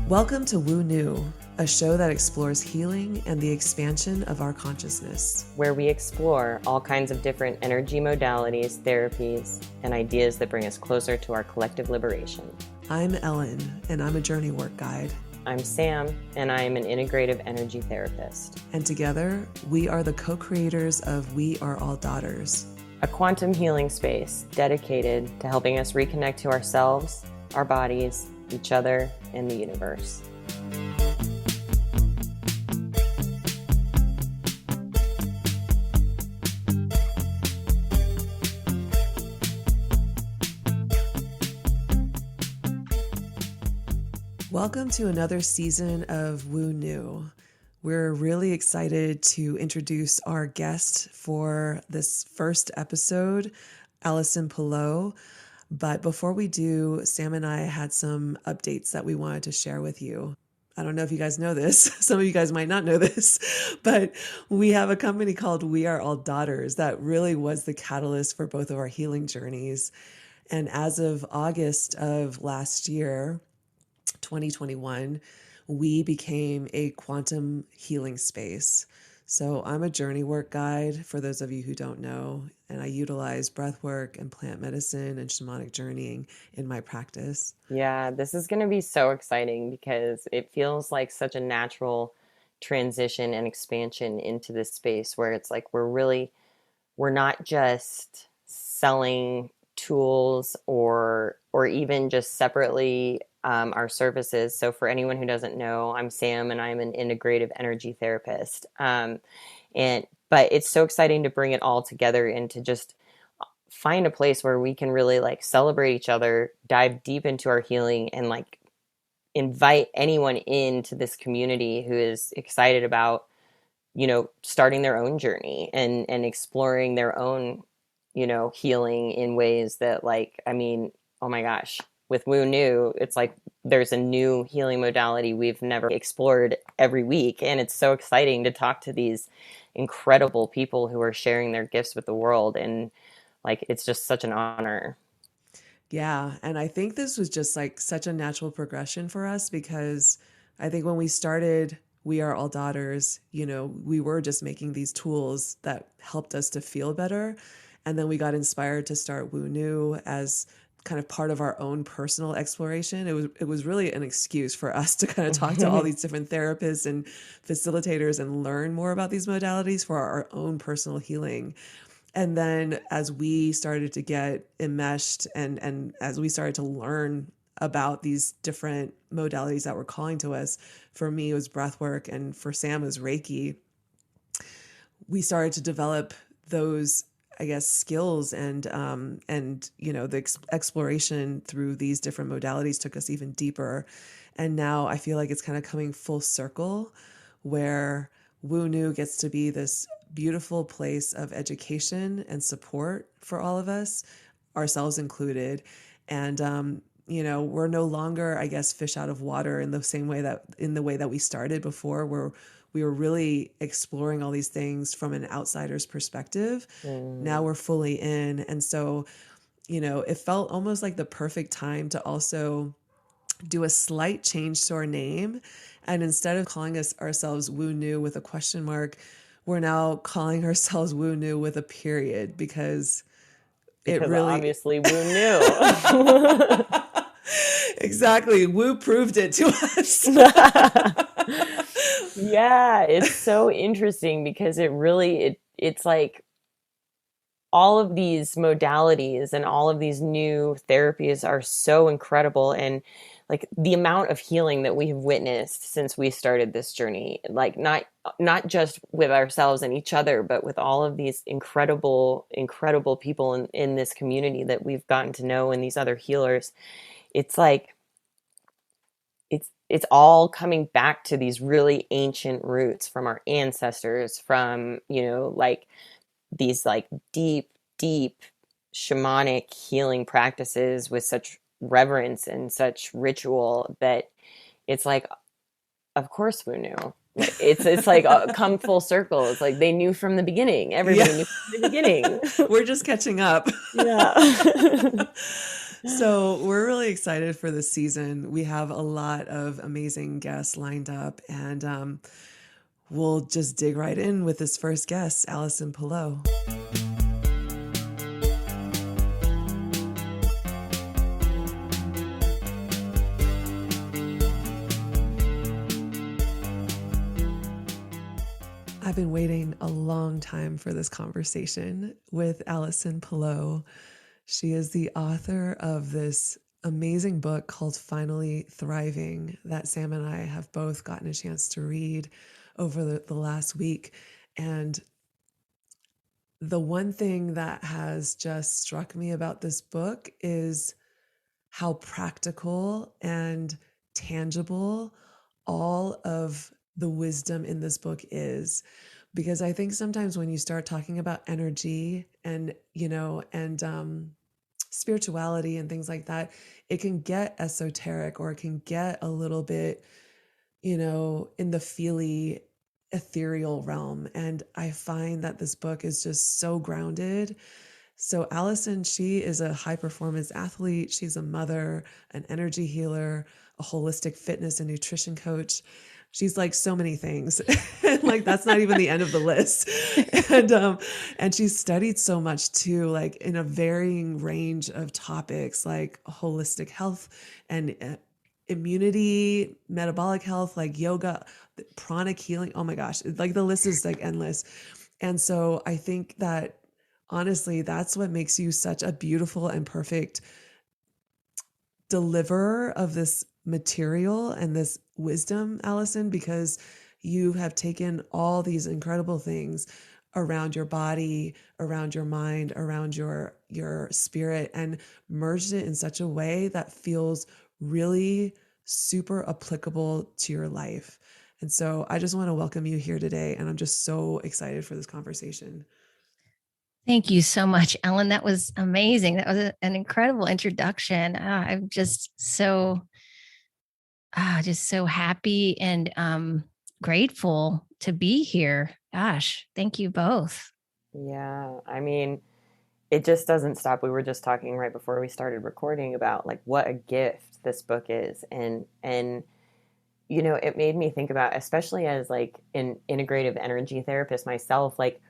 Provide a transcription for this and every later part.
Welcome to Woo New, a show that explores healing and the expansion of our consciousness. Where we explore all kinds of different energy modalities, therapies, and ideas that bring us closer to our collective liberation. I'm Ellen, and I'm a journey work guide. I'm Sam, and I am an integrative energy therapist. And together, we are the co-creators of We Are All Daughters, a quantum healing space dedicated to helping us reconnect to ourselves, our bodies, each other, and the universe. Welcome to another season of Woo New. We're really excited to introduce our guest for this first episode, Allison Pelot. But before we do, Sam and I had some updates that we wanted to share with you. I don't know if you guys know this. Some of you guys might not know this, but we have a company called We Are All Daughters that really was the catalyst for both of our healing journeys. And as of August of last year, 2021, we became a quantum healing space. So I'm a journey work guide, for those of you who don't know, and I utilize breath work and plant medicine and shamanic journeying in my practice. Yeah, this is going to be so exciting because it feels like such a natural transition and expansion into this space where it's like we're not just selling tools or even just separately our services. So for anyone who doesn't know, I'm Sam and I'm an integrative energy therapist. But it's so exciting to bring it all together and to just find a place where we can really like celebrate each other, dive deep into our healing, and like invite anyone into this community who is excited about, starting their own journey and exploring their own, healing in ways that oh my gosh. With Woo New, it's like there's a new healing modality we've never explored every week. And it's so exciting to talk to these incredible people who are sharing their gifts with the world. And like, it's just such an honor. Yeah. And I think this was just like such a natural progression for us because I think when we started We Are All Daughters, we were just making these tools that helped us to feel better. And then we got inspired to start Woo New as kind of part of our own personal exploration. It was really an excuse for us to kind of talk to all these different therapists and facilitators and learn more about these modalities for our own personal healing. And then as we started to get enmeshed and as we started to learn about these different modalities that were calling to us, for me it was breath work and for Sam it was Reiki. We started to develop those skills and the exploration through these different modalities took us even deeper. And now I feel like it's kind of coming full circle where Woo New gets to be this beautiful place of education and support for all of us, ourselves included. And, we're no longer, fish out of water in the way that we started before, where we were really exploring all these things from an outsider's perspective. Now we're fully in. And so, it felt almost like the perfect time to also do a slight change to our name. And instead of calling ourselves Woo New with a question mark, we're now calling ourselves Woo New with a period because it really obviously Woo New. Exactly. Woo proved it to us. Yeah, it's so interesting because it's like all of these modalities and all of these new therapies are so incredible. And like the amount of healing that we have witnessed since we started this journey, like not just with ourselves and each other, but with all of these incredible people in this community that we've gotten to know and these other healers. It's like it's all coming back to these really ancient roots from our ancestors, from, like these like deep shamanic healing practices with such reverence and such ritual that it's like, of course we knew. It's like come full circle. It's like they knew from the beginning. Everybody knew from the beginning. We're just catching up. Yeah. So we're really excited for this season. We have a lot of amazing guests lined up, and we'll just dig right in with this first guest, Allison Pelot. I've been waiting a long time for this conversation with Allison Pelot. She is the author of this amazing book called Finally Thriving that Sam and I have both gotten a chance to read over the last week. And the one thing that has just struck me about this book is how practical and tangible all of the wisdom in this book is. Because I think sometimes when you start talking about energy and, spirituality and things like that, it can get esoteric or it can get a little bit, in the feely, ethereal realm. And I find that this book is just so grounded. So, Allison, she is a high performance athlete. She's a mother, an energy healer, a holistic fitness and nutrition coach. She's like so many things. Like that's not even the end of the list. And she's studied so much too, like in a varying range of topics like holistic health and immunity, metabolic health, like yoga, pranic healing. Oh my gosh, like the list is like endless. And so I think that honestly, that's what makes you such a beautiful and perfect deliverer of this material and this wisdom, Allison, because you have taken all these incredible things around your body, around your mind, around your spirit, and merged it in such a way that feels really super applicable to your life. And so I just want to welcome you here today, and I'm just so excited for this conversation. Thank you so much, Ellen. That was amazing. That was an incredible introduction. I'm just so happy and grateful to be here. Gosh, thank you both. Yeah, I mean, it just doesn't stop. We were just talking right before we started recording about like what a gift this book is, and it made me think about, especially as like an integrative energy therapist myself, like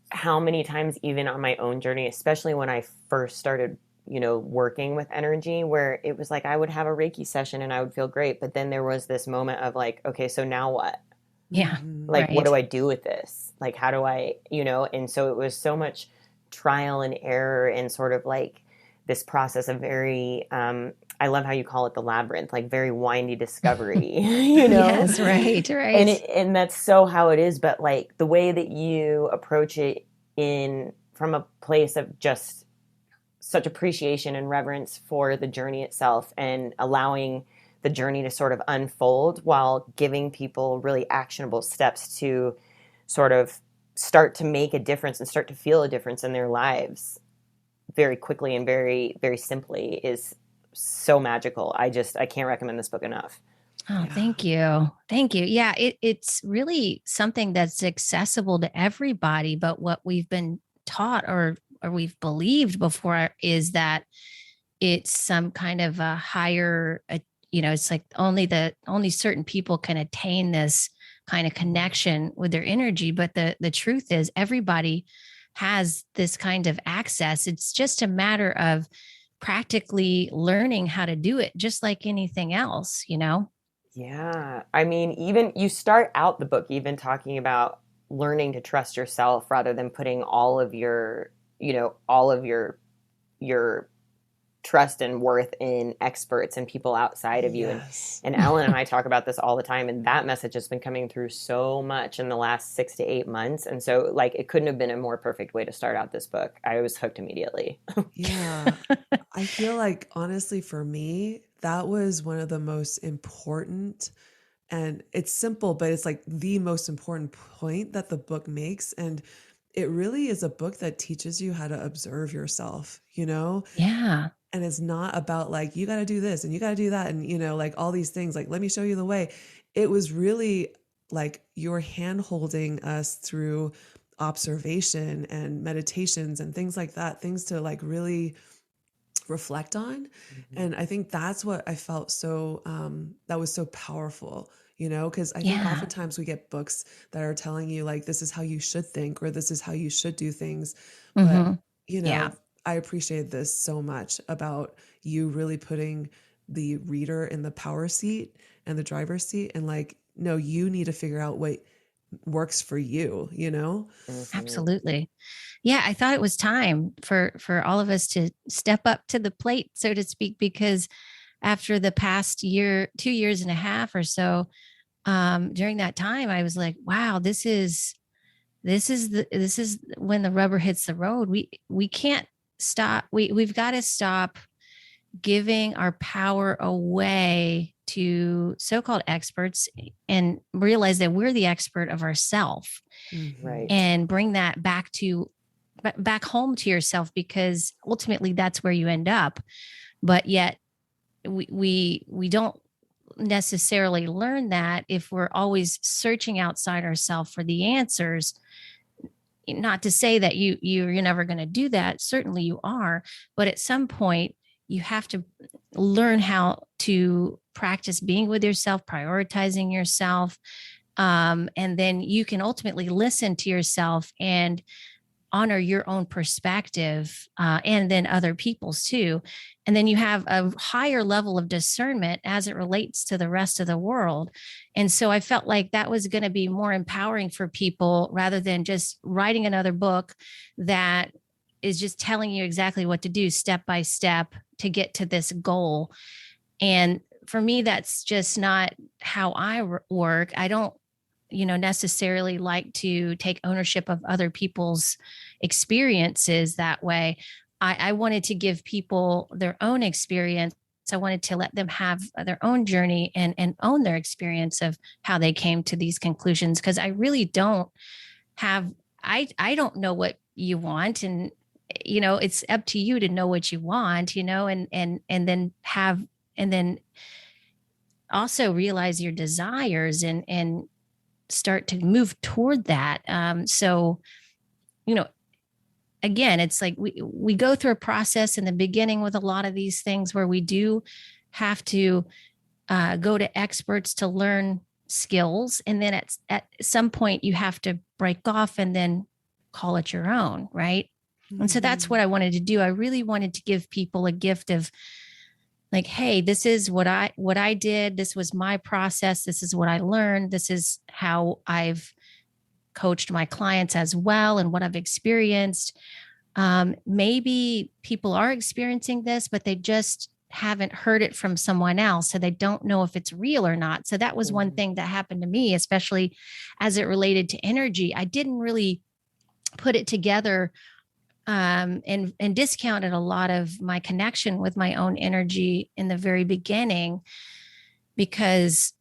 how many times even on my own journey, especially when I first started, working with energy, where it was like I would have a Reiki session and I would feel great, but then there was this moment of like, okay, so now what? Yeah, Like, what right. do I do with this? Like, how do I, and so it was so much trial and error and sort of like this process of very, I love how you call it the labyrinth, like very windy discovery, Yes, right, and right. and that's so how it is. But like the way that you approach it in from a place of just such appreciation and reverence for the journey itself and allowing the journey to sort of unfold while giving people really actionable steps to sort of start to make a difference and start to feel a difference in their lives very quickly and very, very simply is so magical. I can't recommend this book enough. Oh, Yeah. thank you. Thank you. Yeah, it's really something that's accessible to everybody. But what we've been taught or we've believed before is that it's some kind of a higher, it's like only certain people can attain this kind of connection with their energy. But the truth is everybody has this kind of access. It's just a matter of practically learning how to do it, just like anything else. Yeah. I mean, even you start out the book even talking about learning to trust yourself rather than putting all of your trust and worth in experts and people outside of you. Yes. And Ellen and I talk about this all the time, and that message has been coming through so much in the last 6 to 8 months. And so like it couldn't have been a more perfect way to start out this book. I was hooked immediately. Yeah. I feel like honestly for me, that was one of the most important, and it's simple, but it's like the most important point that the book makes. And it really is a book that teaches you how to observe yourself, Yeah. And it's not about like, you got to do this and you got to do that. And, like all these things, like, let me show you the way. It was really like you're hand holding us through observation and meditations and things like that, things to like really reflect on. Mhm. And I think that's what I felt so, that was so powerful, you know, because I think Yeah. oftentimes we get books that are telling you, like, this is how you should think, or this is how you should do things. But, Hmm. you Yeah. know, I appreciate this so much about you really putting the reader in the power seat and the driver's seat. And like, no, you need to figure out what works for you, you know? Mhm. Absolutely. Yeah, I thought it was time for all of us to step up to the plate, so to speak, because after the past year, 2 years and a half or so, during that time, I was like, wow, this is when the rubber hits the road. We can't stop. We've got to stop giving our power away to so-called experts and realize that we're the expert of ourself, Mm-hmm. Right. and bring that back home to yourself, because ultimately that's where you end up. But yet we don't necessarily learn that if we're always searching outside ourselves for the answers. Not to say that you're never going to do that, certainly you are, but at some point you have to learn how to practice being with yourself, prioritizing yourself, and then you can ultimately listen to yourself and honor your own perspective, and then other people's too. And then you have a higher level of discernment as it relates to the rest of the world. And so I felt like that was going to be more empowering for people rather than just writing another book that is just telling you exactly what to do step by step to get to this goal. And for me, that's just not how I work. I don't, necessarily like to take ownership of other people's experiences that way. I wanted to give people their own experience. I wanted to let them have their own journey and own their experience of how they came to these conclusions. Because I really don't have, I don't know what you want. And, it's up to you to know what you want, and then and then also realize your desires and start to move toward that. So, you know, again, it's like we go through a process in the beginning with a lot of these things where we do have to go to experts to learn skills, and then at some point you have to break off and then call it your own, right? And so that's Mm-hmm. what I wanted to do. I really wanted to give people a gift of, like, hey, this is what I did, this was my process, this is what I learned, this is how I've coached my clients as well and what I've experienced. Maybe people are experiencing this, but they just haven't heard it from someone else. So they don't know if it's real or not. So that was one Mhm. thing that happened to me, especially as it related to energy. I didn't really put it together, and discounted a lot of my connection with my own energy in the very beginning, because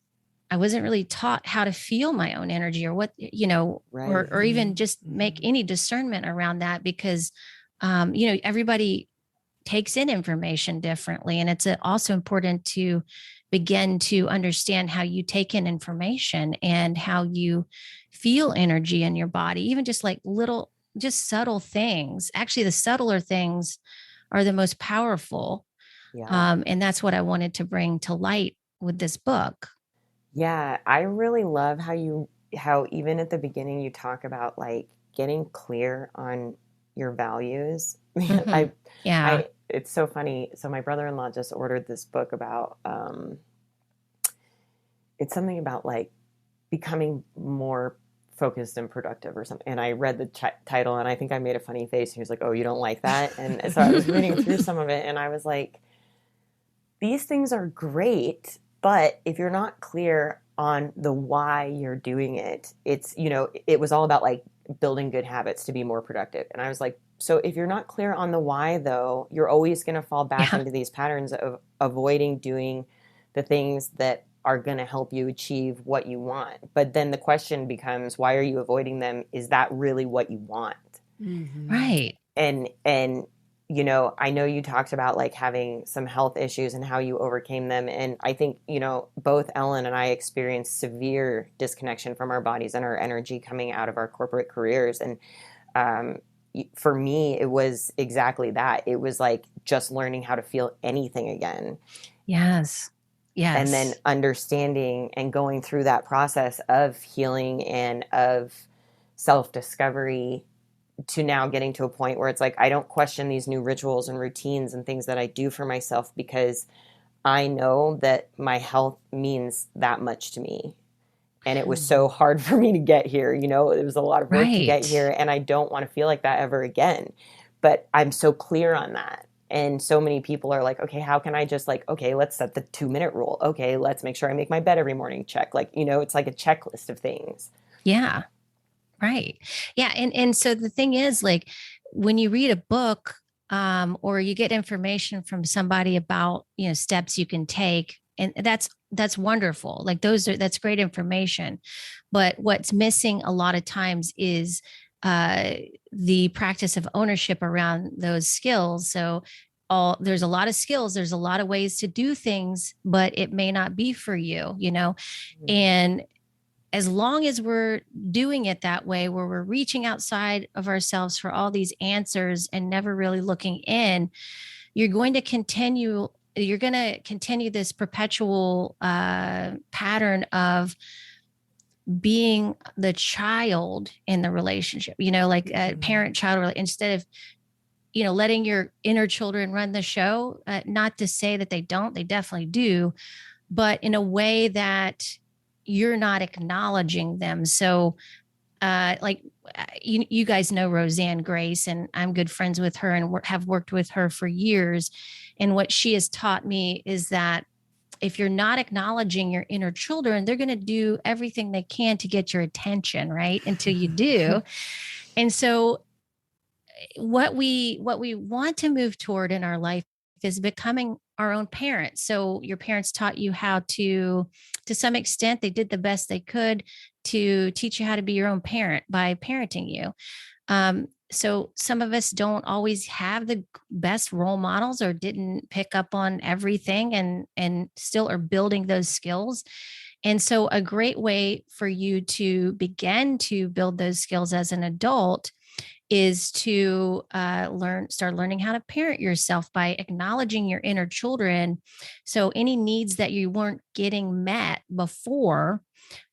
I wasn't really taught how to feel my own energy, or what, Right. or even Mm-hmm. just make Mm-hmm. any discernment around that, because, everybody takes in information differently. And it's also important to begin to understand how you take in information and how you feel energy in your body, even just like little, just subtle things. Actually, the subtler things are the most powerful. Yeah. And that's what I wanted to bring to light with this book. Yeah, I really love how even at the beginning you talk about like getting clear on your values. Hmm. I Yeah. I it's so funny. So my brother-in-law just ordered this book about it's something about like becoming more focused and productive or something. And I read the title and I think I made a funny face. He was like, "Oh, you don't like that?" And so I was reading through some of it and I was like, these things are great, but if you're not clear on the why you're doing it, it was all about like building good habits to be more productive. And I was like, so if you're not clear on the why, though, you're always going to fall back Yeah. into these patterns of avoiding doing the things that are going to help you achieve what you want. But then the question becomes, why are you avoiding them? Is that really what you want? Mm-hmm. Right. And I know you talked about like having some health issues and how you overcame them, and I think both Ellen and I experienced severe disconnection from our bodies and our energy coming out of our corporate careers. And um, for me it was exactly that. It was like just learning how to feel anything again. Yes. And then Yes. understanding and going through that process of healing and of self-discovery, to now getting to a point where it's like, I don't question these new rituals and routines and things that I do for myself, because I know that my health means that much to me. And it was so hard for me to get here. You know, it was a lot of work to get Right. here, and I don't want to feel like that ever again. But I'm so clear on that. And so many people are like, okay, how can I just like, okay, let's set the 2-minute rule. Okay, let's make sure I make my bed every morning. Check. Like, you know, it's like a checklist of things. Yeah. Right. Yeah. And so the thing is, like, when you read a book, or you get information from somebody about, steps you can take, and that's wonderful. Like, that's great information. But what's missing a lot of times is uh the practice of ownership around those skills. So there's a lot of skills, there's a lot of ways to do things, but it may not be for you. And as long as we're doing it that way, where we're reaching outside of ourselves for all these answers and never really looking in, you're going to continue this perpetual pattern of being the child in the relationship, like a parent child, instead of letting your inner children run the show. Not to say that they definitely do, but in a way that you're not acknowledging them. So like, you guys know Roseanne Grace, and I'm good friends with her and have worked with her for years. And what she has taught me is that if you're not acknowledging your inner children, they're going to do everything they can to get your attention, right? Until you do. And so what we want to move toward in our life is becoming our own parents. So your parents taught you how to some extent, they did the best they could to teach you how to be your own parent by parenting you. So some of us don't always have the best role models, or didn't pick up on everything, and still are building those skills. And so a great way for you to begin to build those skills as an adult is to start learning how to parent yourself by acknowledging your inner children. So any needs that you weren't getting met before,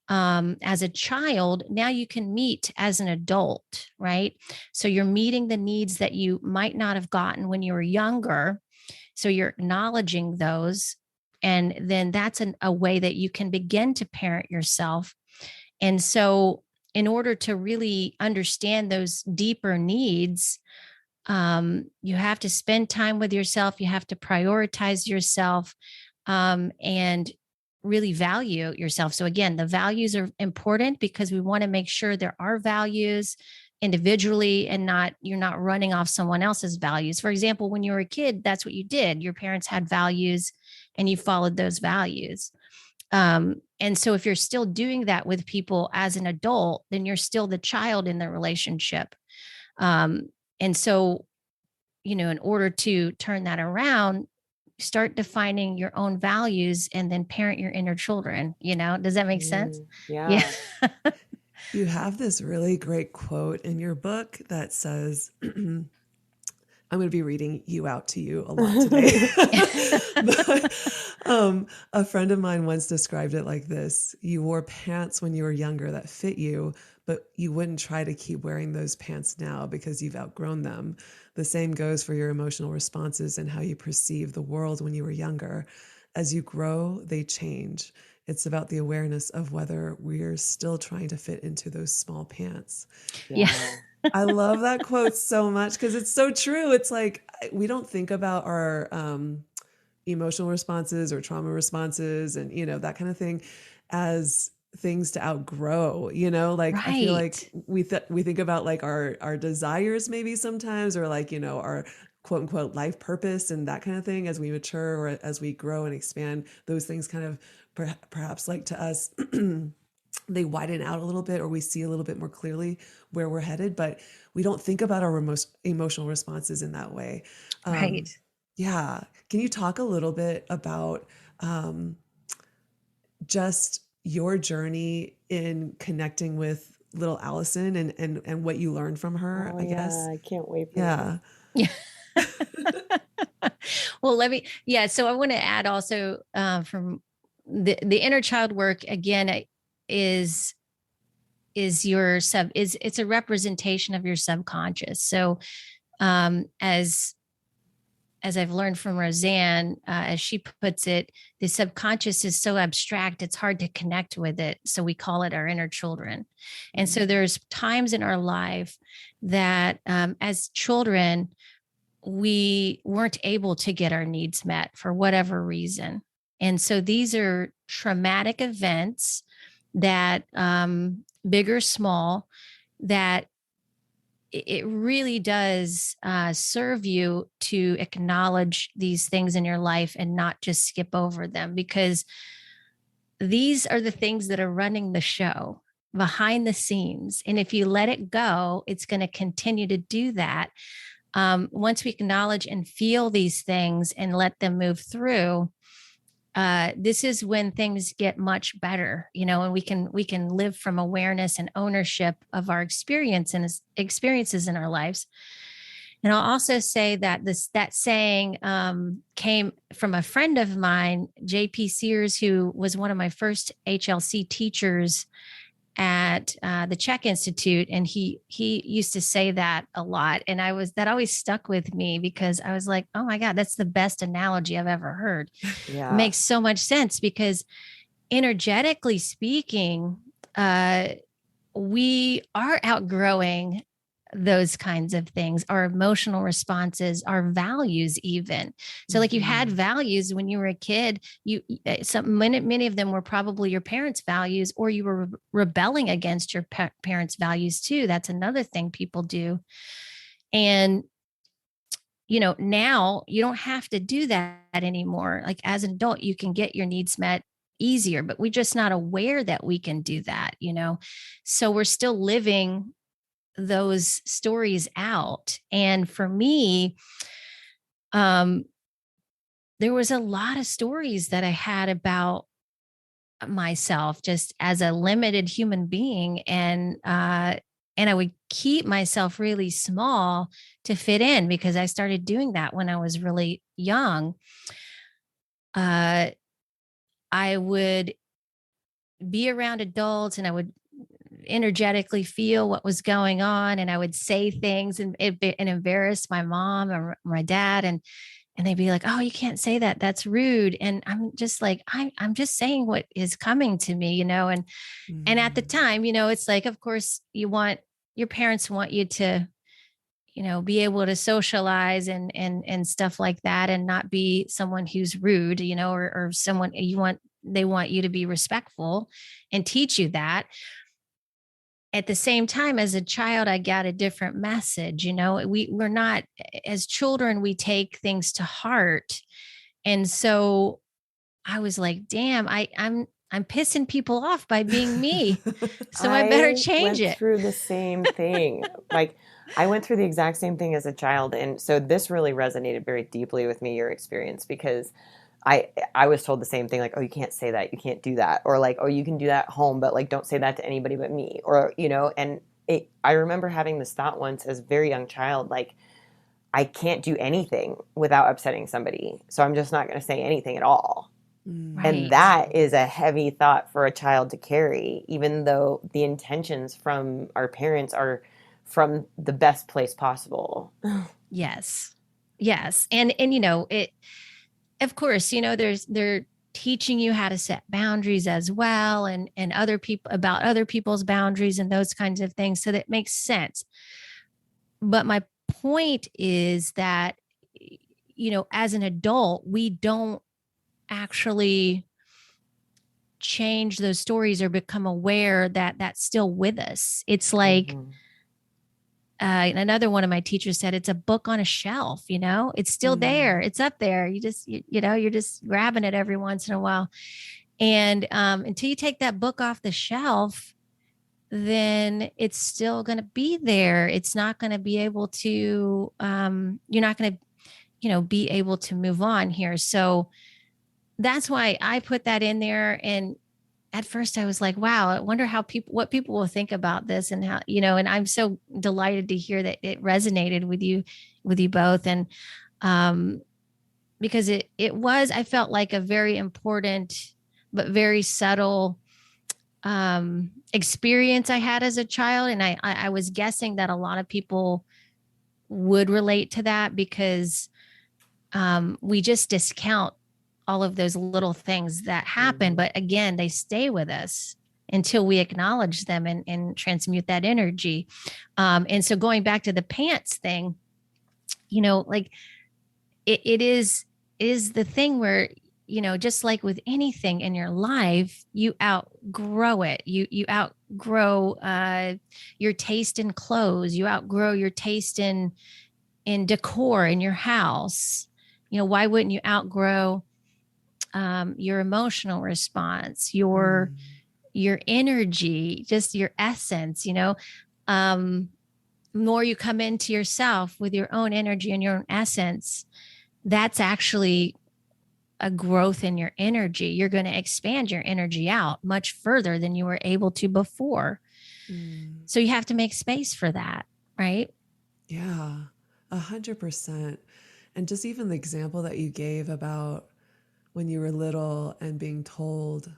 as a child, now you can meet as an adult, right? So you're meeting the needs that you might not have gotten when you were younger. So you're acknowledging those. And then that's a way that you can begin to parent yourself. And so, in order to really understand those deeper needs, you have to spend time with yourself. You have to prioritize yourself, and really value yourself. So, again, the values are important because we want to make sure there are values individually, and you're not running off someone else's values. For example, when you were a kid, that's what you did. Your parents had values and you followed those values. And so if you're still doing that with people as an adult, then you're still the child in the relationship. And so, in order to turn that around, start defining your own values and then parent your inner children. Does that make sense? Yeah. Yeah. You have this really great quote in your book that says, I'm going to be reading you out to you a lot today. But, a friend of mine once described it like this: you wore pants when you were younger that fit you, but you wouldn't try to keep wearing those pants now because you've outgrown them. The same goes for your emotional responses and how you perceive the world when you were younger. As you grow, they change. It's about the awareness of whether we're still trying to fit into those small pants. Yeah. I love that quote so much because it's so true. It's like we don't think about our emotional responses or trauma responses and, that kind of thing as things to outgrow, like I feel like Right. we think about like our desires maybe sometimes, or like, our quote unquote life purpose and that kind of thing as we mature or as we grow and expand. Those things kind of perhaps like to us they widen out a little bit, or we see a little bit more clearly where we're headed, but we don't think about our emotional responses in that way. Right. Yeah. Can you talk a little bit about just your journey in connecting with little Allison and what you learned from her, Oh I yeah, guess? I can't wait for Yeah. Yeah. Well, yeah. So I want to add also from the inner child work again is it's a representation of your subconscious. So as I've learned from Roseanne, as she puts it, the subconscious is so abstract, it's hard to connect with it. So we call it our inner children. And so there's times in our life that as children, we weren't able to get our needs met for whatever reason. And so these are traumatic events that, big or small, that it really does serve you to acknowledge these things in your life and not just skip over them, because these are the things that are running the show behind the scenes. And if you let it go, it's going to continue to do that. Once we acknowledge and feel these things and let them move through, this is when things get much better, and we can live from awareness and ownership of our experiences in our lives. And I'll also say that that saying came from a friend of mine, JP Sears, who was one of my first HLC teachers at the Czech Institute, and he used to say that a lot, and that always stuck with me, because I was like, oh my God, that's the best analogy I've ever heard. Yeah. It makes so much sense, because energetically speaking, we are outgrowing those kinds of things, our emotional responses, our values even. So like you had values when you were a kid, many of them were probably your parents' values, or you were rebelling against your parents' values too. That's another thing people do. And now you don't have to do that anymore. Like as an adult, you can get your needs met easier, but we're just not aware that we can do that, so we're still living those stories out. And for me, there was a lot of stories that I had about myself just as a limited human being. And I would keep myself really small to fit in, because I started doing that when I was really young. I would be around adults and I would energetically feel what was going on, and I would say things and embarrass my mom or my dad, and they'd be like, oh, you can't say that, that's rude. And I'm just like, I'm just saying what is coming to me, and at the time, it's like, of course your parents want you to be able to socialize and stuff like that, and not be someone who's rude, or someone they want you to be respectful and teach you that. At the same time, as a child, I got a different message. We're not, as children, we take things to heart. And so I was like, damn, I'm pissing people off by being me. So I better change it. I went through the same thing. Like I went through the exact same thing as a child. And so this really resonated very deeply with me, your experience, because I was told the same thing, like, oh, you can't say that, you can't do that, or like, oh, you can do that at home, but like, don't say that to anybody but me, or and I remember having this thought once as a very young child, like, I can't do anything without upsetting somebody, so I'm just not going to say anything at all. Right. And that is a heavy thought for a child to carry, even though the intentions from our parents are from the best place possible. Yes. And it, of course, they're teaching you how to set boundaries as well, and other people, about other people's boundaries and those kinds of things. So that makes sense. But my point is that, as an adult, we don't actually change those stories or become aware that that's still with us. It's like, another one of my teachers said, it's a book on a shelf, it's still there. It's up there. You're just grabbing it every once in a while. And until you take that book off the shelf, then it's still going to be there. It's not going to be able to, you're not going to, be able to move on here. So that's why I put that in there. And at first I was like, wow, I wonder what people will think about this, and how, and I'm so delighted to hear that it resonated with you both. And because I felt like a very important but very subtle experience I had as a child. And I was guessing that a lot of people would relate to that because we just discount all of those little things that happen. Mhm. But again, they stay with us until we acknowledge them and transmute that energy. And so going back to the pants thing, like it is the thing where, just like with anything in your life, you outgrow it. You outgrow your taste in clothes. You outgrow your taste in decor in your house. Why wouldn't you outgrow your emotional response, Mm. your energy, just your essence? Um, more you come into yourself with your own energy and your own essence, that's actually a growth in your energy. You're going to expand your energy out much further than you were able to before. Mm. So you have to make space for that, right? Yeah, 100%. And just even the example that you gave about when you were little and being told,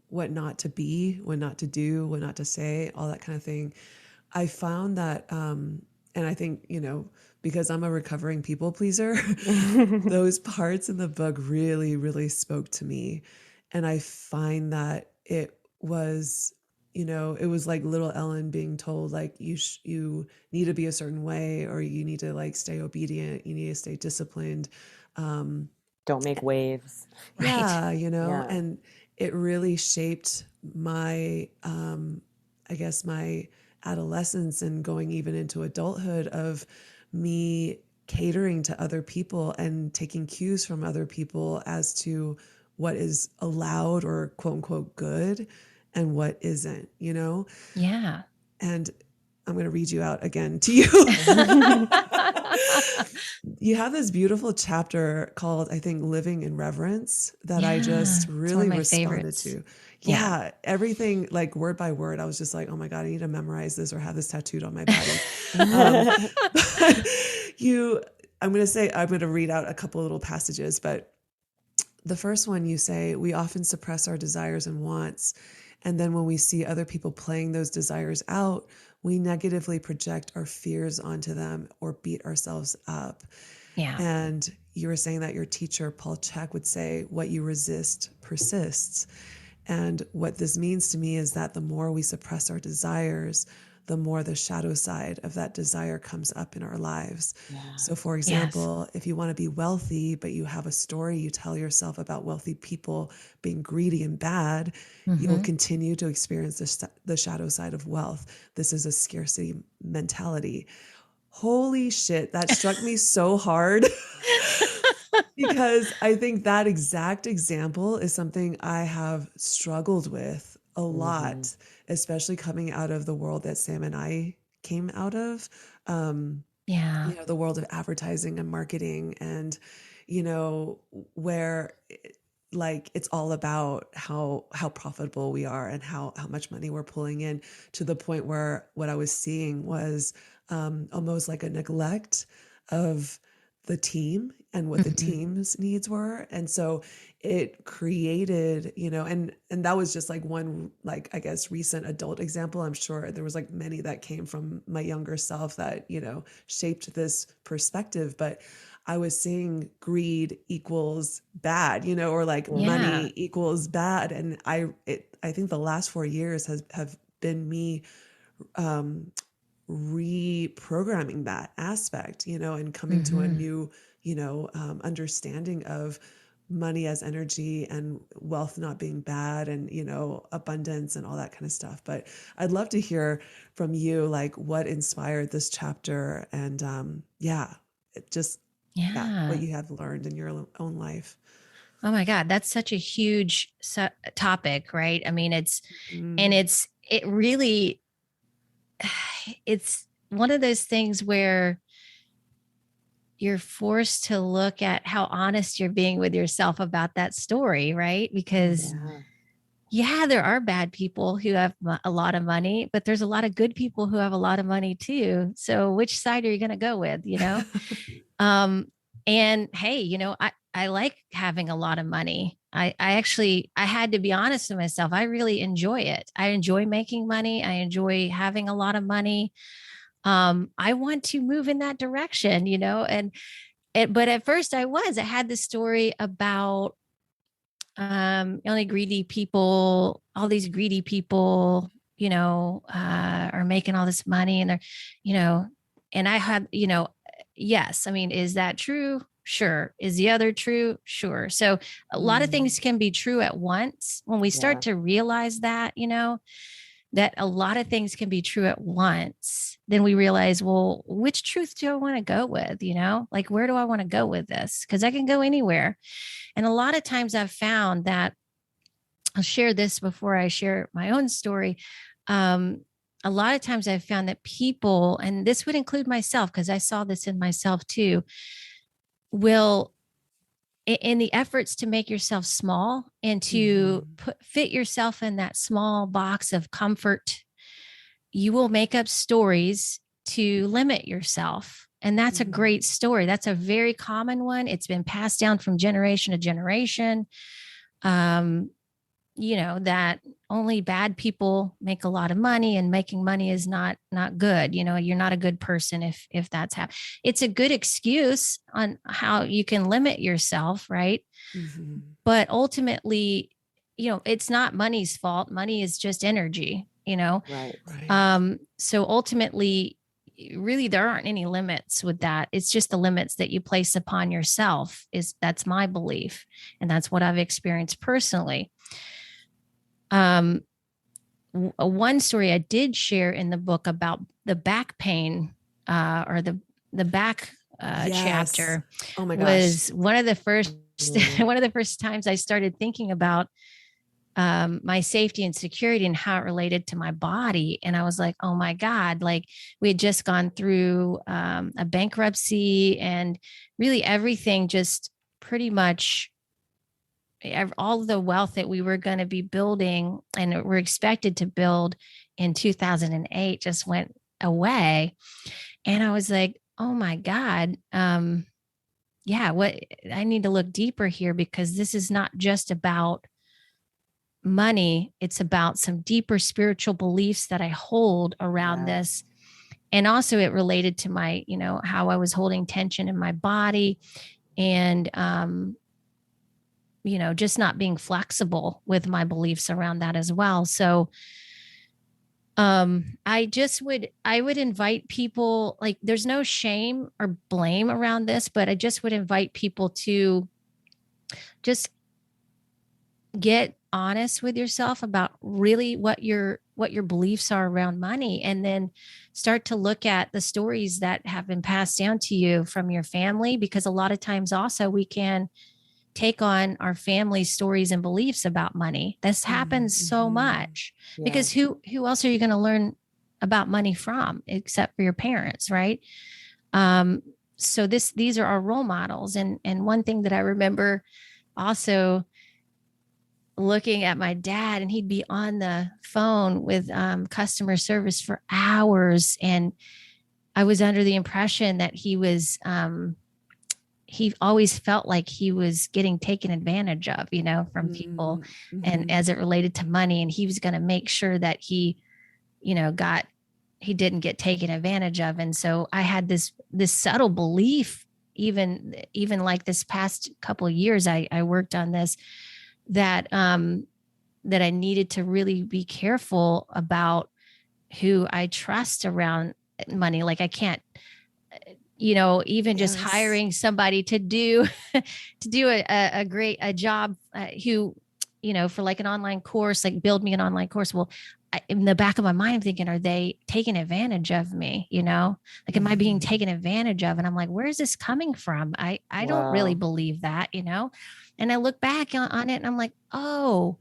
what not to be, what not to do, what not to say, all that kind of thing. I found that, and I think, because I'm a recovering people pleaser, those parts in the book really, really spoke to me. And I find that it was like little Ellen being told, like, you need to be a certain way, or you need to like stay obedient, you need to stay disciplined. Um, Don't make waves. Right. yeah, Yeah. and it really shaped my, I guess, my adolescence and going even into adulthood of me catering to other people and taking cues from other people as to what is allowed or quote unquote good and what isn't. Yeah. And I'm going to read you out again to you. You have this beautiful chapter called, I think, Living in Reverence that I Yeah. just It's one of really my responded favorites. to. Yeah. Yeah, everything like word by word. I was just like, oh my God, I need to memorize this or have this tattooed on my body. Um, but I'm going to read out a couple little passages, but the first one you say, we often suppress our desires and wants. And then when we see other people playing those desires out, we negatively project our fears onto them or beat ourselves up. Yeah. And you were saying that your teacher, Paul Chek, would say, what you resist persists. And what this means to me is that the more we suppress our desires, the more the shadow side of that desire comes up in our lives. Yeah. So, for Yes. example, if you want to be wealthy, but you have a story you tell yourself about wealthy people being greedy and bad, you will Mm-hmm. continue to experience the shadow side of wealth. This is a scarcity mentality. Holy shit, that struck me so hard. Because I think that exact example is something I have struggled with a Hmm. lot, especially coming out of the world that Sam and I came out of. Um, Yeah. the world of advertising and marketing, and where like it's all about how profitable we are and how much money we're pulling in, to the point where what I was seeing was almost like a neglect of the team and what the Mm-hmm. team's needs were. And so it created, and that was just like one, like, I guess, recent adult example. I'm sure there was like many that came from my younger self that shaped this perspective. But I was seeing greed equals bad, or like Hmm. Yeah. money equals bad. And I think the last 4 years have been me um, reprogramming that aspect, and coming to a Mm-hmm. new, understanding of money as energy and wealth not being bad, and abundance and all that kind of stuff. But I'd love to hear from you, like, what inspired this chapter, and yeah, it just, yeah, what Yeah. you have learned in your own life. Oh my God, that's such a huge topic, right? I mean, Mm. it really, it's one of those things where you're forced to look at how honest you're being with yourself about that story, right? Because Mhm. Yeah. yeah, there are bad people who have a lot of money, but there's a lot of good people who have a lot of money too. So which side are you going to go with, Um, And hey, I like having a lot of money. I had to be honest with myself. I really enjoy it. I enjoy making money. I enjoy having a lot of money. I want to move in that direction, but at first I had this story about only greedy people, all these greedy people, are making all this money and they're, you know, and I had, yes, I mean, is that true? Sure. Is the other true? Sure. So a lot of Mm. things can be true at once. When we start Yeah. to realize that, that a lot of things can be true at once, then we realize, well, which truth do I want to go with? Like, where do I want to go with this? Because I can go anywhere. And a lot of times I've found that I'll share this before I share my own story. Um, a lot of times I've found that people, and this would include myself, because I saw this in myself too, will in the efforts to make yourself small and to fit yourself in that small box of comfort, you will make up stories to limit yourself. And that's a great story. That's a very common one. It's been passed down from generation to generation. Um, that only bad people make a lot of money, and making money is not good. You're not a good person if that's happening. It's a good excuse on how you can limit yourself, right? Mm-hmm. But ultimately, it's not money's fault. Money is just energy. Right. Right. So ultimately, really, there aren't any limits with that. It's just the limits that you place upon yourself. That's my belief, and that's what I've experienced personally. um One story I did share in the book about the back pain, or the back Yes. chapter, Oh my gosh. was one of the first Mm. one of the first times I started thinking about my safety and security and how it related to my body. And I was like, oh my God, like we had just gone through a bankruptcy, and really everything just pretty much, all the wealth that we were going to be building and were expected to build in 2008 just went away. And I was like, oh my God, yeah, what, I need to look deeper here, because this is not just about money. It's about some deeper spiritual beliefs that I hold around Yeah. this. And also it related to my, how I was holding tension in my body, and just not being flexible with my beliefs around that as well. So I would invite people, like, there's no shame or blame around this, but I just would invite people to just get honest with yourself about really what your beliefs are around money, and then start to look at the stories that have been passed down to you from your family, because a lot of times also we can take on our family stories and beliefs about money. This happens so Mm-hmm. much, Yeah. because who else are you going to learn about money from except for your parents, right? um so these are our role models. And one thing that I remember also, looking at my dad, and he'd be on the phone with customer service for hours, and I was under the impression that he always felt like he was getting taken advantage of, from people, and Mm-hmm. as it related to money, and he was going to make sure that he didn't get taken advantage of. And so I had this subtle belief, even like this past couple of years, I worked on this, that that I needed to really be careful about who I trust around money. Like, I can't, even just Yes. hiring somebody to do to do a great a job, who, for like an online course, like build me an online course. Well, in the back of my mind, I'm thinking, are they taking advantage of me? Like, am I being Mm-hmm. taken advantage of? And I'm like, where is this coming from? I don't really Wow. believe that. And I look back on it, and I'm like, oh,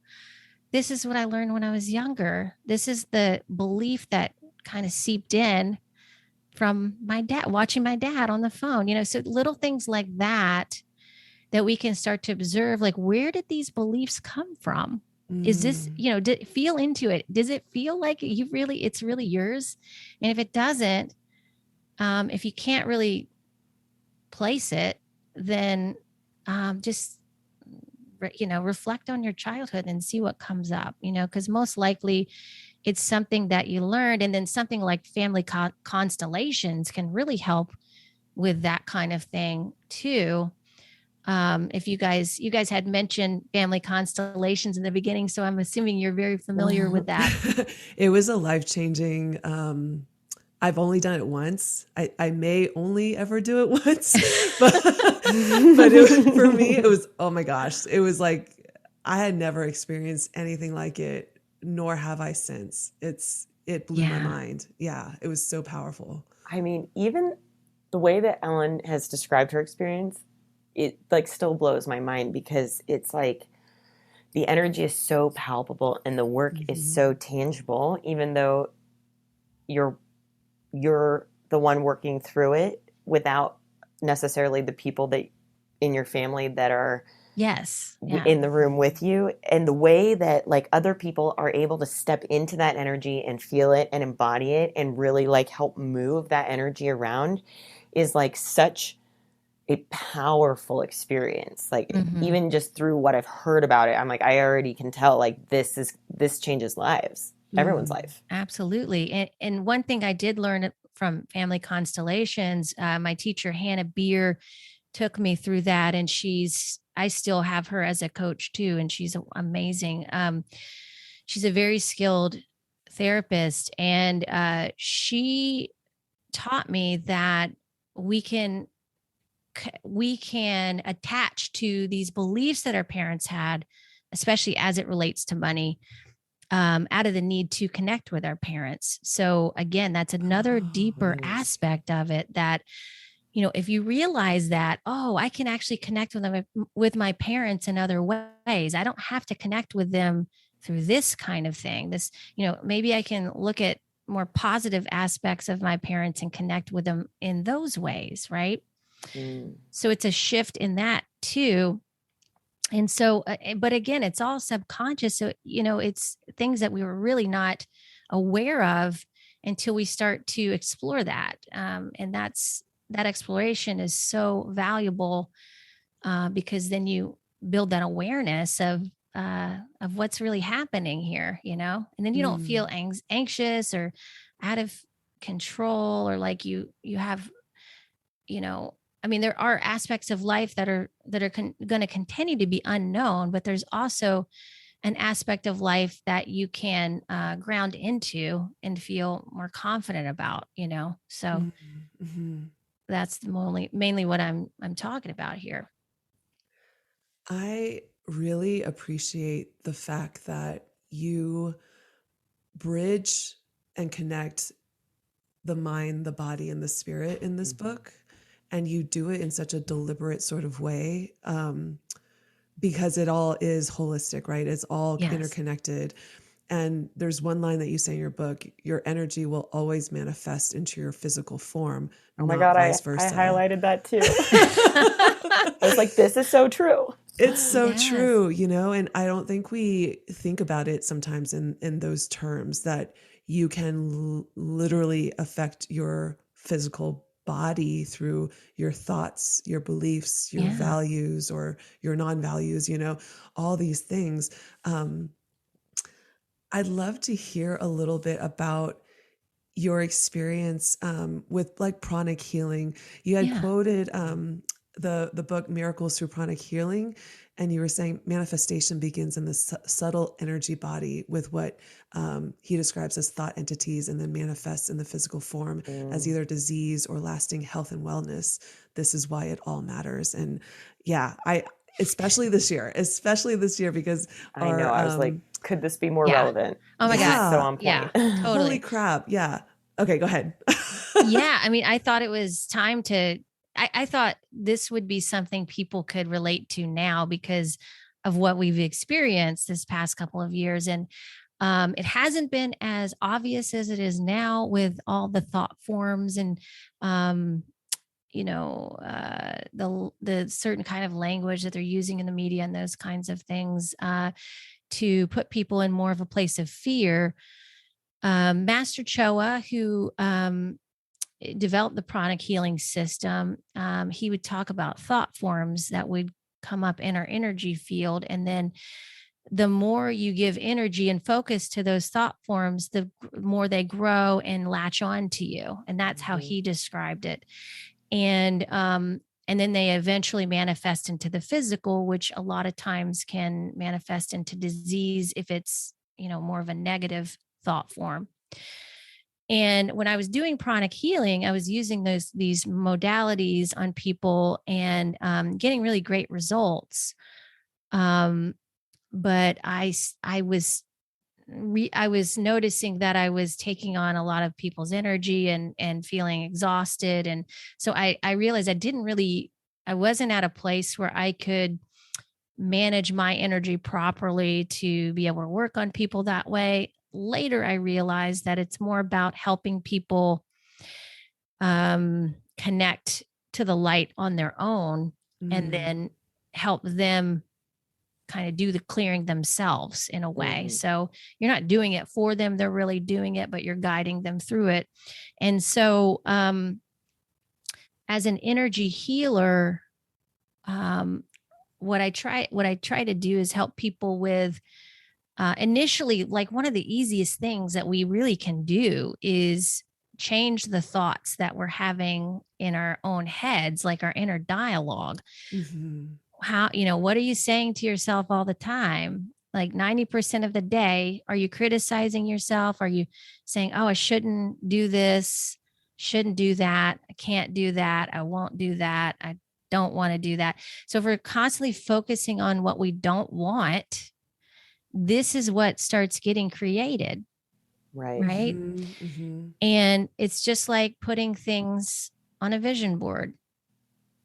this is what I learned when I was younger. This is the belief that kind of seeped in from my dad, watching my dad on the phone, so little things like that, that we can start to observe, like, where did these beliefs come from? Is this, Mm. feel into it? Does it feel like it's really yours? And if it doesn't, if you can't really place it, then just reflect on your childhood and see what comes up, because most likely it's something that you learned. And then something like family constellations can really help with that kind of thing too. If you guys had mentioned family constellations in the beginning, so I'm assuming you're very familiar with that. It was a life-changing, I've only done it once. I may only ever do it once, but for me, it was, oh my gosh, it was like I had never experienced anything like it, nor have I since. It blew my Yeah. mind. Yeah, it was so powerful. I mean, even the way that Ellen has described her experience, it like still blows my mind because it's like the energy is so palpable and the work is Mm-hmm. so tangible, even though you're you're the one working through it without necessarily the people that in your family that are Yes. Yeah. in the room with you, and the way that like other people are able to step into that energy and feel it and embody it and really like help move that energy around is like such a powerful experience. Like Mm-hmm. even just through what I've heard about it, I'm like I already can tell like this changes lives, everyone's Mm-hmm. life. Absolutely. And one thing I did learn from family constellations, my teacher, Hannah Beer, took me through that. And I still have her as a coach too. And she's amazing. She's a very skilled therapist. And she taught me that we can we can attach to these beliefs that our parents had, especially as it relates to money, out of the need to connect with our parents. So again, that's another Oh, deeper Mm. aspect of it, that if you realize that, oh, I can actually connect with them, with my parents in other ways. I don't have to connect with them through this kind of thing. Maybe I can look at more positive aspects of my parents and connect with them in those ways, right? Mm. So it's a shift in that too. And so, but again, it's all subconscious. So, it's things that we were really not aware of until we start to explore that. And that exploration is so valuable, because then you build that awareness of what's really happening here, and then you don't feel mm. anxious or out of control, or like you have, you know I mean, there are aspects of life that are going to continue to be unknown, but there's also an aspect of life that you can ground into and feel more confident about, so Mm-hmm. that's mainly what I'm talking about here. I really appreciate the fact that you bridge and connect the mind, the body, and the spirit in this Mhm. book. And you do it in such a deliberate sort of way, because it all is holistic, right? It's all Yes. interconnected. And there's one line that you say in your book: your energy will always manifest into your physical form, Oh my not God, vice I versa. highlighted that too. I was like, this is so true. It's so Yes. true, and I don't think we think about it sometimes in those terms, that you can literally affect your physical body through your thoughts, your beliefs, your Yeah. values, or your non-values, all these things. Um, I'd love to hear a little bit about your experience, with like pranic healing. You had Yeah. quoted, the book Miracles Through Pranic Healing, and you were saying manifestation begins in the subtle energy body with what, he describes as thought entities, and then manifests in the physical form as Mm. either disease or lasting health and wellness. This is why it all matters. And yeah, I especially this year, because I know. our, I was like, could this be more Yeah. relevant? Oh my This is God. so yeah, on Yeah. point. holy Totally. crap, yeah. Okay, go ahead. Yeah, I mean, I thought it was time to. I thought this would be something people could relate to now because of what we've experienced this past couple of years. And it hasn't been as obvious as it is now with all the thought forms and, um, the certain kind of language that they're using in the media and those kinds of things, to put people in more of a place of fear. Master Choa, who developed the pranic healing system, he would talk about thought forms that would come up in our energy field. And then the more you give energy and focus to those thought forms, the more they grow and latch on to you. And that's how he described it. And then they eventually manifest into the physical, which a lot of times can manifest into disease if it's, more of a negative thought form. And when I was doing pranic healing, I was using these modalities on people and getting really great results. But I was noticing that I was taking on a lot of people's energy and feeling exhausted. And so I realized I wasn't at a place where I could manage my energy properly to be able to work on people that way. Later, I realized that it's more about helping people connect to the light on their own, and then help them kind of do the clearing themselves in a way. So you're not doing it for them. They're really doing it, but you're guiding them through it. And so, as an energy healer, what I try to do is help people with, initially, like one of the easiest things that we really can do is change the thoughts that we're having in our own heads, like our inner dialogue. How, what are you saying to yourself all the time? Like 90% of the day, are you criticizing yourself? Are you saying, oh, I shouldn't do this, shouldn't do that, I can't do that, I won't do that, I don't want to do that? So if we're constantly focusing on what we don't want, this is what starts getting created. Right. And it's just like putting things on a vision board.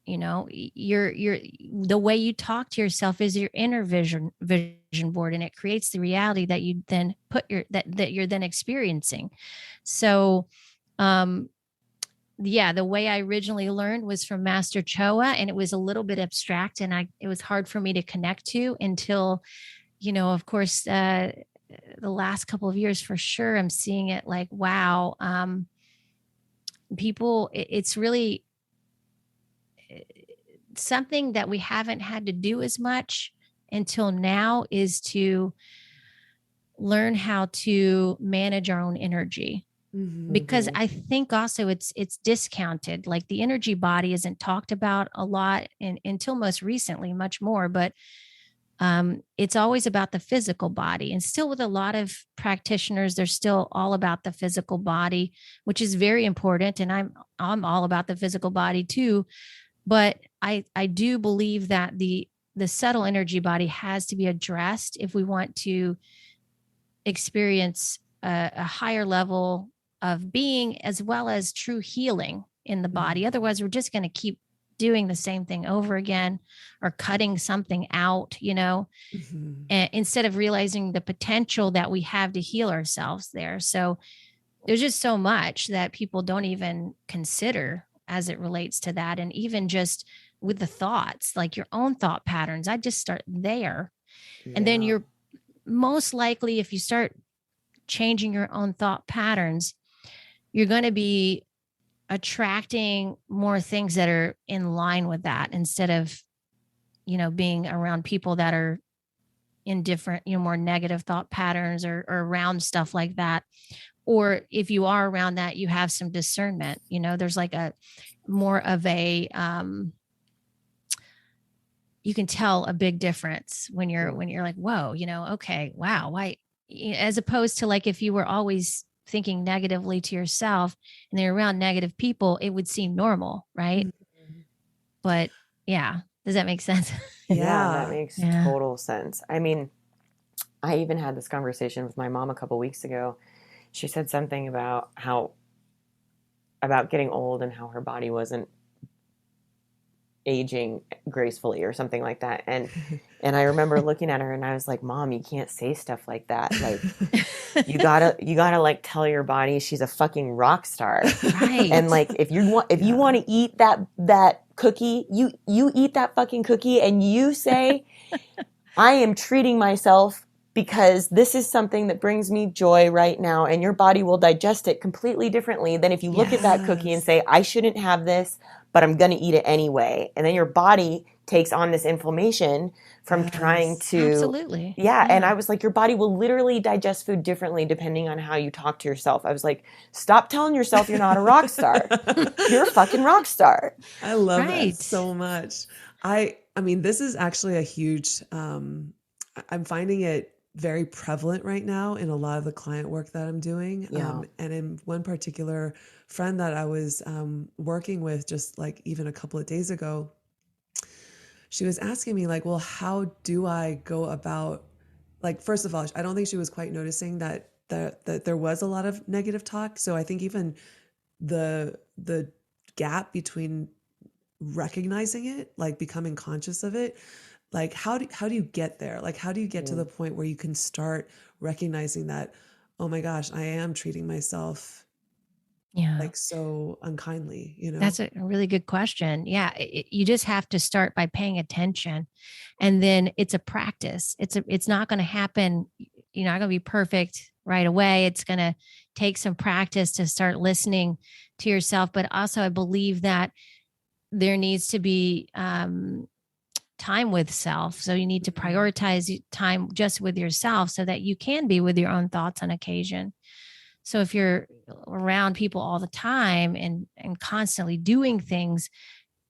Your the way you talk to yourself is your inner vision board, and it creates the reality that you then that you're then experiencing. So the way I originally learned was from Master Choa, and it was a little bit abstract, and it was hard for me to connect to until, of course, the last couple of years, for sure, I'm seeing it like, wow, people, it's really something that we haven't had to do as much until now, is to learn how to manage our own energy. Because I think also it's discounted. Like the energy body isn't talked about a lot until most recently, much more, but it's always about the physical body. And still with a lot of practitioners, they're still all about the physical body, which is very important. And I'm all about the physical body too. But I do believe that the subtle energy body has to be addressed if we want to experience a higher level of being, as well as true healing in the body. Otherwise, we're just going to keep doing the same thing over again, or cutting something out, and instead of realizing the potential that we have to heal ourselves there. So there's just so much that people don't even consider as it relates to that. And even just with the thoughts, like your own thought patterns, I just start there. And then you're most likely, if you start changing your own thought patterns, you're going to be attracting more things that are in line with that, instead of, being around people that are in different, more negative thought patterns, or around stuff like that. Or if you are around that, you have some discernment, there's like a more of a, you can tell a big difference when you're like, whoa, okay, wow. Why, as opposed to like, if you were always thinking negatively to yourself and they're around negative people, it would seem normal. Right. But yeah. Does that make sense? Yeah, that makes total sense. I mean, I even had this conversation with my mom a couple weeks ago. She said something about getting old and how her body wasn't aging gracefully or something like that. And I remember looking at her and I was like, Mom, you can't say stuff like that. Like you gotta like tell your body she's a fucking rock star. Right. And like, if you want to eat that cookie, you eat that fucking cookie, and you say, I am treating myself because this is something that brings me joy right now, and your body will digest it completely differently than if you look at that cookie and Yes. say, I shouldn't have this, but I'm going to eat it anyway. And then your body takes on this inflammation from trying Yes. to, Absolutely. yeah. And Yeah. I was like, your body will literally digest food differently depending on how you talk to yourself. I was like, stop telling yourself you're not a rock star. You're a fucking rock star. I love that Right. so much. I mean, this is actually a huge I'm finding it very prevalent right now in a lot of the client work that I'm doing. Yeah. And in one particular friend that I was working with just like even a couple of days ago, she was asking me like, well, how do I go about, like, first of all, I don't think she was quite noticing that there was a lot of negative talk. So I think even the gap between recognizing it, like becoming conscious of it, like how do you get there? Like how do you get to the Mm. point where you can start recognizing that, oh my gosh, I am treating myself Yeah. like so unkindly, you know? That's a really good question. Yeah, you just have to start by paying attention, and then it's a practice. It's not going to happen. You're not going to be perfect right away. It's going to take some practice to start listening to yourself. But also, I believe that there needs to be time with self. So you need to Mhm. prioritize time just with yourself so that you can be with your own thoughts on occasion. So if you're around people all the time and constantly doing things,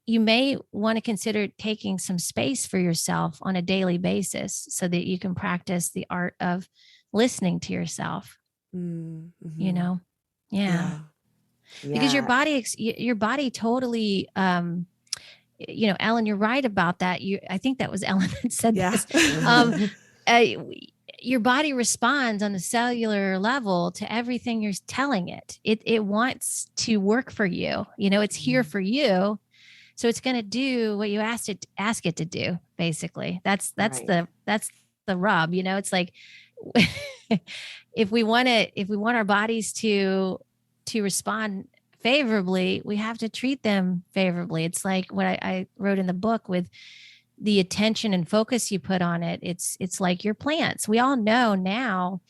you may want to consider taking some space for yourself on a daily basis so that you can practice the art of listening to yourself, you Mm-hmm. know? Yeah. Yeah. Because Yeah. your body totally Ellen, you're right about that. I think that was Ellen that said Yeah. this. Um, uh, your body responds on a cellular level to everything you're telling it. It wants to work for you. It's here Mhm. for you. So it's going to do what you ask it to do. Basically, Right. that's the rub. It's like if we want our bodies to respond favorably, we have to treat them favorably. It's like what I wrote in the book with the attention and focus you put on it. It's like your plants. We all know now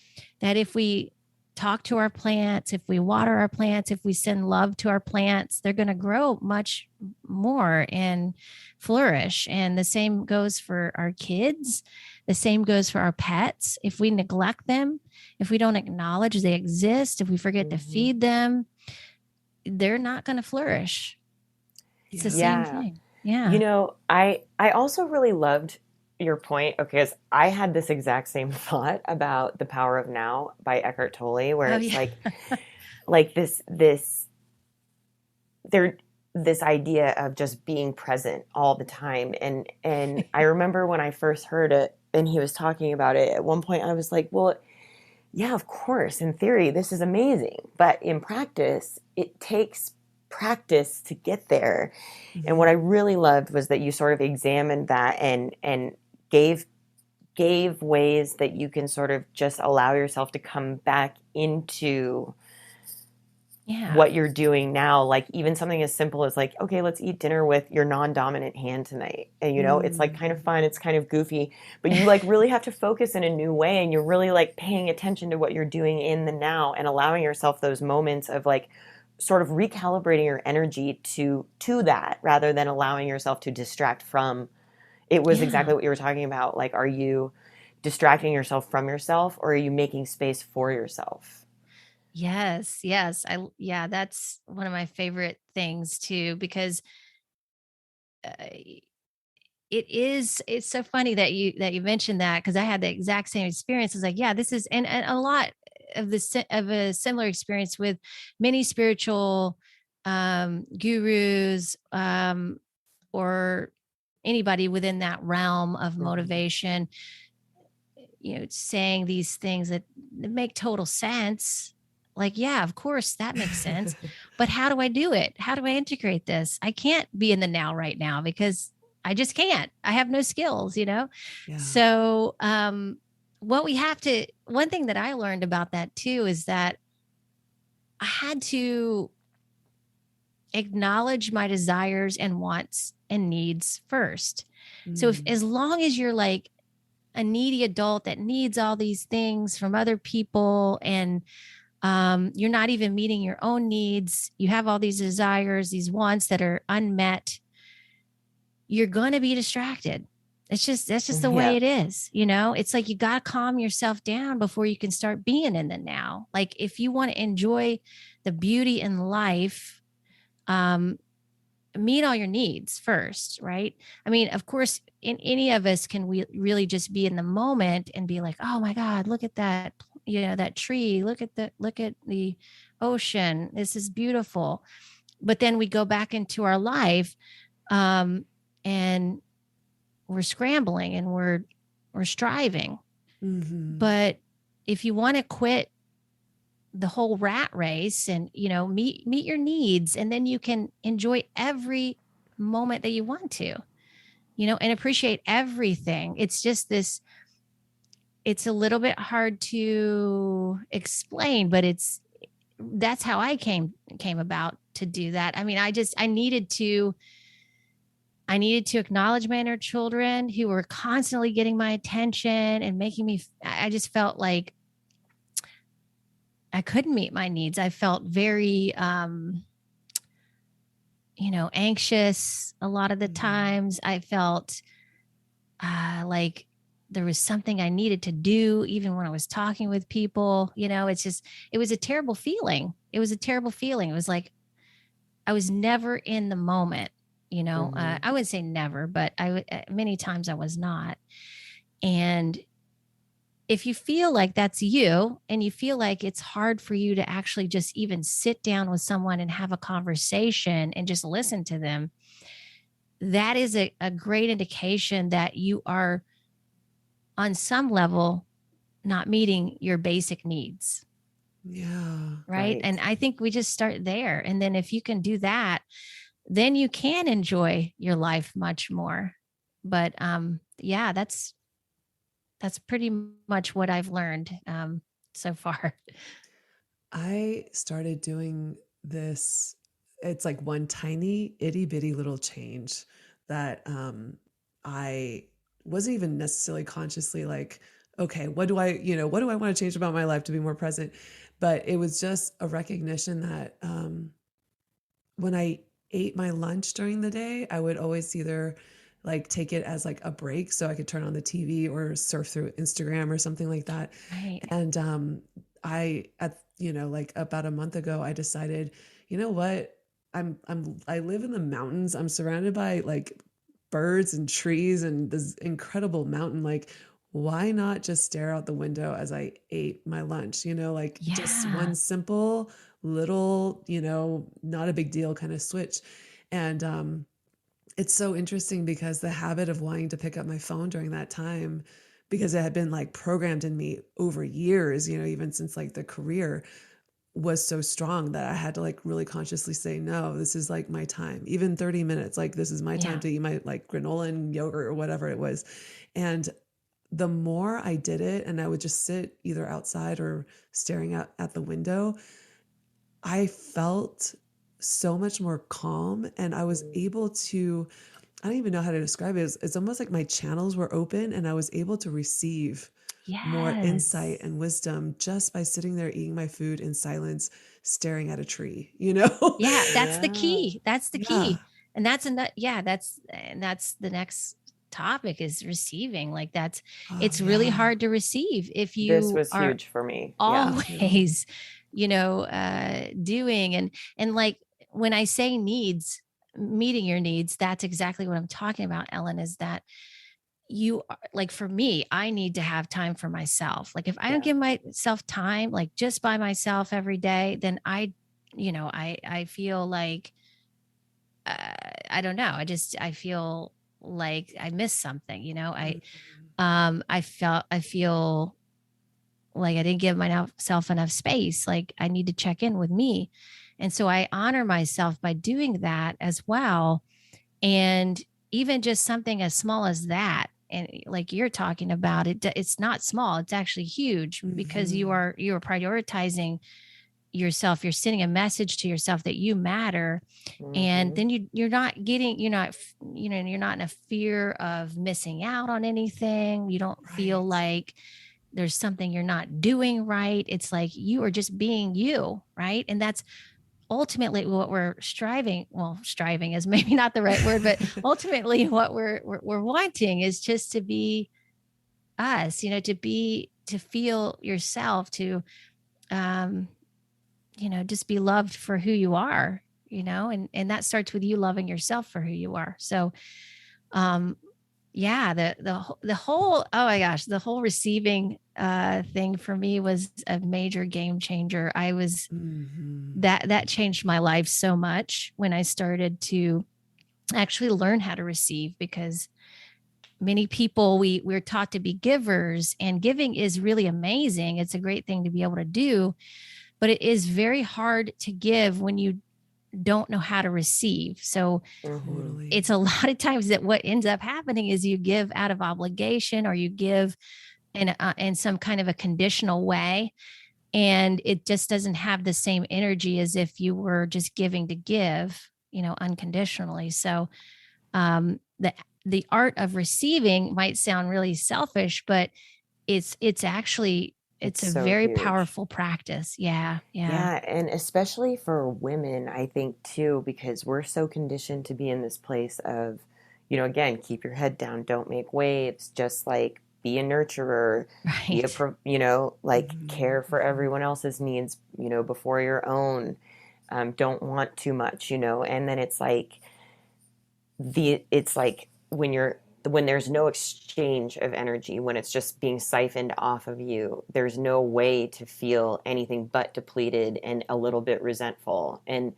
that if we talk to our plants, if we water our plants, if we send love to our plants, they're going to grow much more and flourish. And the same goes for our kids. The same goes for our pets. If we neglect them, if we don't acknowledge they exist, if we forget to Hmm. feed them, they're not going to flourish. It's the Yeah. same Yeah. thing. Yeah. I also really loved your point, okay, because I had this exact same thought about The Power of Now by Eckhart Tolle, where Oh, it's yeah. like there this idea of just being present all the time. And I remember when I first heard it and he was talking about it, at one point I was like, well, yeah, of course, in theory, this is amazing. But in practice, it takes practice to get there. And what I Mhm. really loved was that you sort of examined that and gave ways that you can sort of just allow yourself to come back into Yeah. what you're doing now, like even something as simple as like, okay, let's eat dinner with your non-dominant hand tonight. And it's like kind of Mm. fun, it's kind of goofy, but you like really have to focus in a new way, and you're really like paying attention to what you're doing in the now and allowing yourself those moments of like sort of recalibrating your energy to that, rather than allowing yourself to distract from it. Was Yeah. exactly what you were talking about. Like, are you distracting yourself from yourself, or are you making space for yourself? Yes. Yes. Yeah, that's one of my favorite things too, because it's so funny that you mentioned that, because I had the exact same experience. It's like, yeah, this is, and a lot of of a similar experience with many spiritual gurus, or anybody within that realm of Mhm. motivation, saying these things that make total sense. Like, yeah, of course that makes sense. But how do I do it? How do I integrate this? I can't be in the now right now because I just can't. I have no skills. Yeah. So, one thing that I learned about that too is that I had to acknowledge my desires and wants and needs first. So, if Mm. as long as you're like a needy adult that needs all these things from other people, and you're not even meeting your own needs. You have all these desires, these wants that are unmet. You're going to be distracted. That's just the way Yeah. it is. It's like you got to calm yourself down before you can start being in the now. Like if you want to enjoy the beauty in life, um, meet all your needs first, right? I mean, of course, in any of us can we really just be in the moment and be like, oh my God, look at that, that tree, look at the ocean. This is beautiful. But then we go back into our life, and we're scrambling and we're striving. Mm-hmm. But if you want to quit the whole rat race and meet your needs, and then you can enjoy every moment that you want to, and appreciate everything. It's just this, it's a little bit hard to explain, but that's how I came about to do that. I mean, I needed to acknowledge my inner children who were constantly getting my attention and making me, I just felt like I couldn't meet my needs. I felt very, anxious a lot of the times. I felt like there was something I needed to do, even when I was talking with people. It was a terrible feeling. It was a terrible feeling. It was like I was never in the moment. I would say never, but many times I was not. And if you feel like that's you and you feel like it's hard for you to actually just even sit down with someone and have a conversation and just listen to them, that is a great indication that you are on some level not meeting your basic needs. Yeah. Right. And I think we just start there. And then if you can do that, then you can enjoy your life much more. But yeah, that's pretty much what I've learned so far. I started doing this. It's like one tiny itty bitty little change that I wasn't even necessarily consciously like, okay, what do I want to change about my life to be more present? But it was just a recognition that when I ate my lunch during the day, I would always either like take it as like a break so I could turn on the TV or surf through Instagram or something like that. Right. And like about a month ago, I decided, you know what? I live in the mountains. I'm surrounded by like birds and trees and this incredible mountain. Like, why not just stare out the window as I ate my lunch? Like just one simple little, not a big deal kind of switch. And it's so interesting because the habit of wanting to pick up my phone during that time, because it had been like programmed in me over years, even since like the career, was so strong that I had to like really consciously say, no, this is like my time, even 30 minutes. Like this is my time to eat my like granola and yogurt or whatever it was. And the more I did it, and I would just sit either outside or staring out at the window, I felt so much more calm, and I was able to, I don't even know how to describe it. It's almost like my channels were open and I was able to receive more insight and wisdom just by sitting there eating my food in silence, staring at a tree, Yeah, that's the key. That's the key. Yeah. And that's the next topic is receiving. Like it's really hard to receive if you This was are huge for me. always, doing and like when I say needs, meeting your needs, that's exactly what I'm talking about, Ellen, is that you are like, for me, I need to have time for myself. Like if I don't give myself time, like just by myself every day, then I feel like, I don't know. I feel like I missed something, I feel like I didn't give myself enough space. Like I need to check in with me. And so I honor myself by doing that as well. And even just something as small as that, and like you're talking about, it's not small, it's actually huge, because you are prioritizing yourself, you're sending a message to yourself that you matter. And Hmm. then you're not in a fear of missing out on anything. You don't feel Right. like there's something you're not doing right. It's like you are just being you, right? And that's ultimately what we're striving, well, striving is maybe not the right word, but ultimately what we're wanting is just to be us, to feel yourself, to um just be loved for who you are, and that starts with you loving yourself for who you are. So um yeah, the whole, oh my gosh, the whole receiving thing for me was a major game changer. I was Hmm. that changed my life so much when I started to actually learn how to receive, because many people, we're taught to be givers, and giving is really amazing. It's a great thing to be able to do, but it is very hard to give when you don't know how to receive. So Hmm. it's Totally. a lot of times that what ends up happening is you give out of obligation, or you give in some kind of a conditional way, and it just doesn't have the same energy as if you were just giving to give, unconditionally. So the art of receiving might sound really selfish, but it's actually, it's It's a so very huge. powerful practice. Yeah, yeah. Yeah, and especially for women, I think too, because we're so conditioned to be in this place of, again, keep your head down, don't make waves, just like be a nurturer, be a, Right. like Hmm. care for everyone else's needs, before your own. Don't want too much, and then it's like when there's no exchange of energy, when it's just being siphoned off of you, there's no way to feel anything but depleted and a little bit resentful. And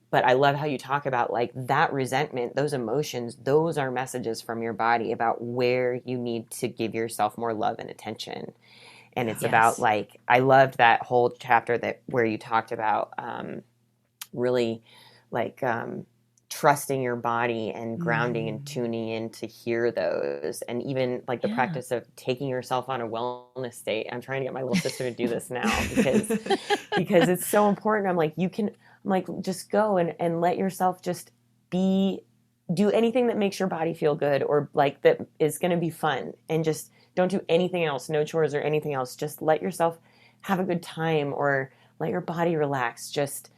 but I love how you talk about like that resentment, those emotions, those are messages from your body about where you need to give yourself more love and attention. And Yeah. it's about Yes. like I loved that whole chapter that where you talked about really like trusting your body and grounding and Hmm. tuning in to hear those, and even like the Yeah. practice of taking yourself on a wellness state. I'm trying to get my little sister to do this now because it's so important. I'm like, just go and let yourself just be, do anything that makes your body feel good, or like that is going to be fun, and just don't do anything else, no chores or anything else. Just let yourself have a good time, or let your body relax. Just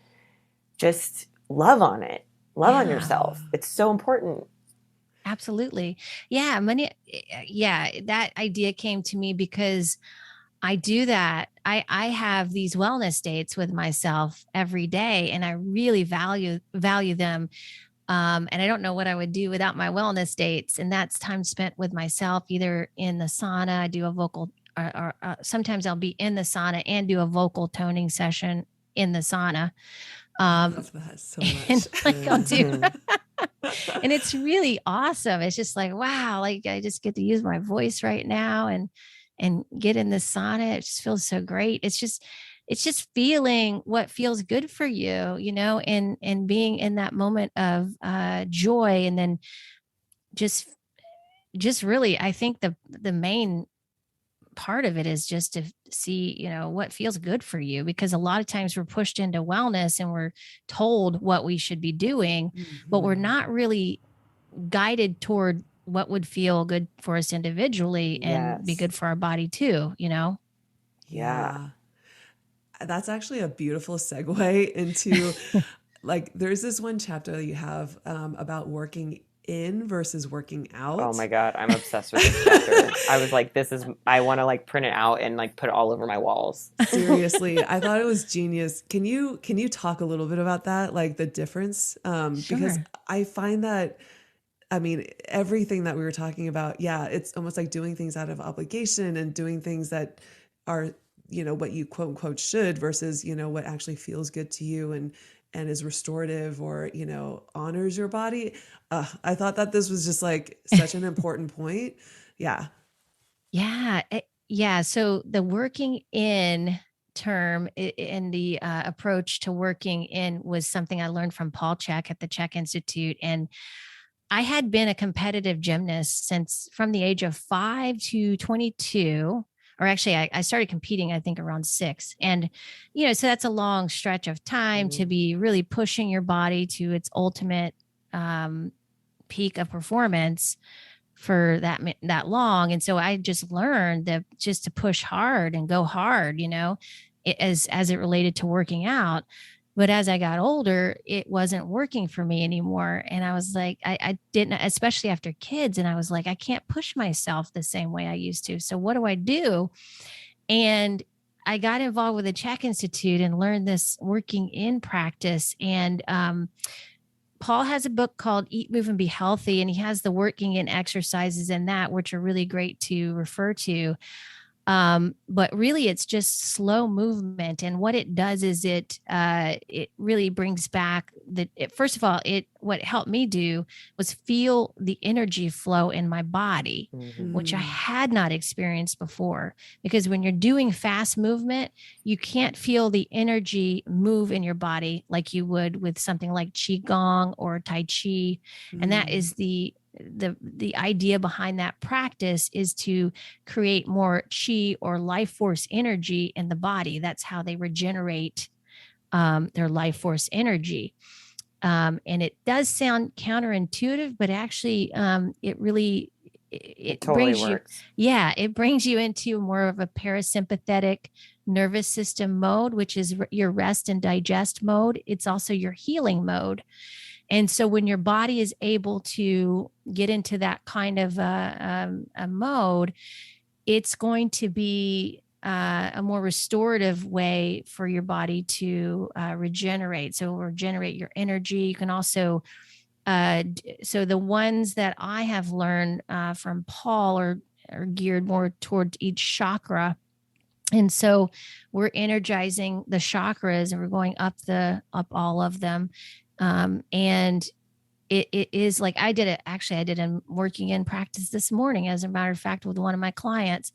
love on it. Love on Yeah. Yeah. yourself. It's so important. Absolutely. Yeah, yeah, that idea came to me because I do that. I have these wellness dates with myself every day, and I really value them. And I don't know what I would do without my wellness dates. And that's time spent with myself, either in the sauna. I do a vocal, or sometimes I'll be in the sauna and do a vocal toning session in the sauna. I Um, love that so and much. like I'll do, Hmm. and it's really awesome. It's just like, wow, like I just get to use my voice right now and get in the sauna. It just feels so great. It's just feeling what feels good for you, and being in that moment of joy. And then just just really, I think the main part of it is just to see, what feels good for you, because a lot of times we're pushed into wellness and we're told what we should be doing, but we're Hmm. not really guided toward what would feel good for us individually and be Yes. good for our body too. Yeah. Yeah. That's actually a beautiful segue into like, there's this one chapter that you have about working in versus working Oh out. my God. I'm obsessed with this chapter. I was like, I want to like print it out and like put it all over my walls. Seriously, I thought it was genius. Can you talk a little bit about that, like the difference? Because Sure. I find that, I mean, everything that we were talking about, yeah, it's almost like doing things out of obligation and doing things that are, what you quote unquote should versus, what actually feels good to you and is restorative or, honors your body. I thought that this was just like such an important point. Yeah. Yeah. Yeah. So the working in term and the approach to working in was something I learned from Paul Chek at the Chek Institute. And I had been a competitive gymnast since from the age of 5 to 22, or actually I started competing, I think around 6. And, you know, so that's a long stretch of time to Mhm. be really pushing your body to its ultimate um, peak of performance for that long. And so I just learned that just to push hard and go hard, you know, as it related to working out. But as I got older, it wasn't working for me anymore. And I was like, I didn't, especially after kids. And I was like, I can't push myself the same way I used to. So what do I do? And I got involved with the Czech Institute and learned this working in practice. And Paul has a book called Eat, Move, and Be Healthy, and he has the working in exercises in that, which are really great to refer to. But really, it's just slow movement, and what it does is it really brings back first of all, it what it helped me do was feel the energy flow in my body, Mhm. which I Mm. had not experienced before. Because when you're doing fast movement, you can't feel the energy move in your body like you would with something like qigong or tai chi, and that Mm. is the idea behind that practice is to create more chi or life force energy in the body. That's how they regenerate their life force energy. And it does sound counterintuitive, but actually, it really It it totally brings you, works. yeah, it brings you into more of a parasympathetic nervous system mode, which is your rest and digest mode. It's also your healing mode. And so when your body is able to get into that kind of a mode, it's going to be a more restorative way for your body to regenerate. So regenerate your energy. You can also, so the ones that I have learned from Paul are geared more toward each chakra. And so we're energizing the chakras and we're going up all of them. And it is like I did it. Actually, I did a working in practice this morning, as a matter of fact, with one of my clients.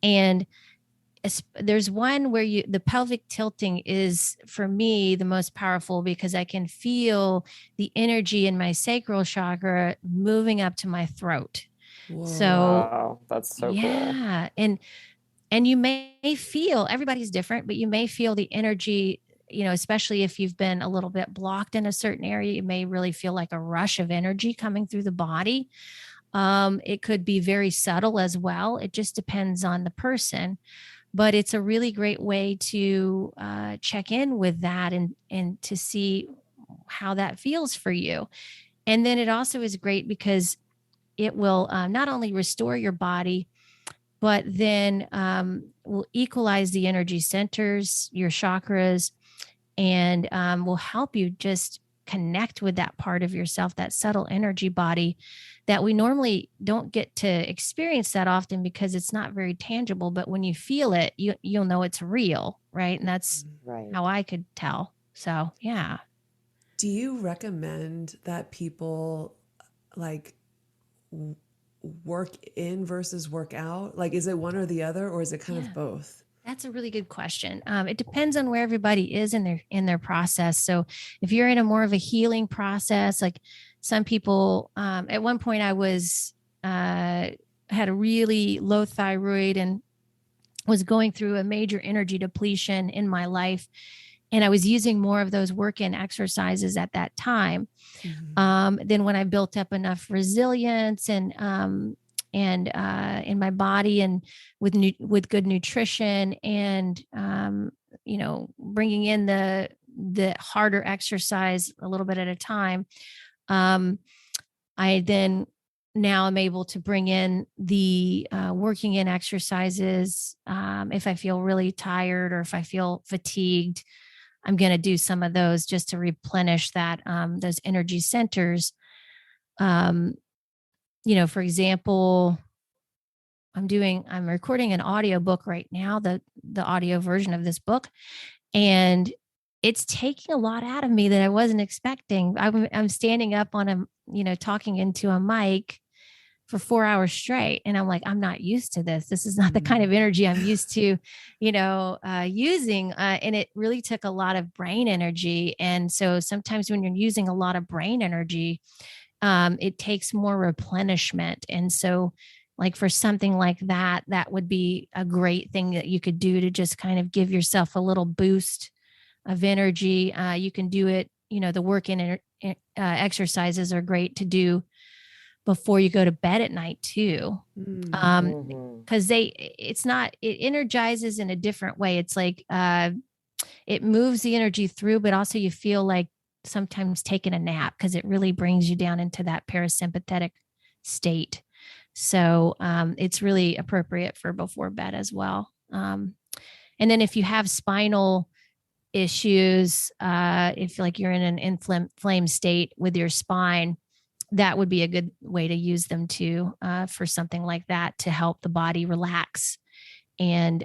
And there's one where the pelvic tilting is for me the most powerful because I can feel the energy in my sacral chakra moving up to my throat. Whoa. So Wow, that's so cool. yeah, and you may feel, everybody's different, but you may feel the energy, you know, especially if you've been a little bit blocked in a certain area, you may really feel like a rush of energy coming through the body. It could be very subtle as well. It just depends on the person, but it's a really great way to check in with that and to see how that feels for you. And then it also is great because it will not only restore your body, but then will equalize the energy centers, your chakras, and will help you just connect with that part of yourself, that subtle energy body that we normally don't get to experience that often because it's not very tangible. But when you feel it, you'll know it's real, right? And that's Mm. how Right. I could tell. So yeah. Do you recommend that people like w- work in versus work out? Like, is it one or the other, or is it kind of Yeah. both? That's a really good question. It depends on where everybody is in their process. So if you're in a more of a healing process, like some people, at one point I was had a really low thyroid and was going through a major energy depletion in my life, and I was using more of those work-in exercises at that time. Mhm. Then when I built up enough resilience and in my body and with good nutrition and you know, bringing in the harder exercise a little bit at a time, um, I then now I'm able to bring in the working in exercises. If I feel really tired or if I feel fatigued, I'm going to do some of those just to replenish that those energy centers. Um, you know, for example, I'm recording an audio book right now, the audio version of this book, and it's taking a lot out of me that I wasn't expecting. I'm standing up on a, you know, talking into a mic for 4 hours straight. And I'm like, I'm not used to this. This is not the kind Mm. of energy I'm used to, you know, using. And it really took a lot of brain energy. And so sometimes when you're using a lot of brain energy, it takes more replenishment. And so like for something like that, that would be a great thing that you could do to just kind of give yourself a little boost of energy. You can do it, the exercises are great to do before you go to bed at night too. Mm. Because it energizes in a different way. It's like, it moves the energy through, but also you feel like sometimes taking a nap because it really brings you down into that parasympathetic state. So it's really appropriate for before bed as well. And then if you have spinal issues, if like you're in an inflamed state with your spine, that would be a good way to use them too, for something like that, to help the body relax and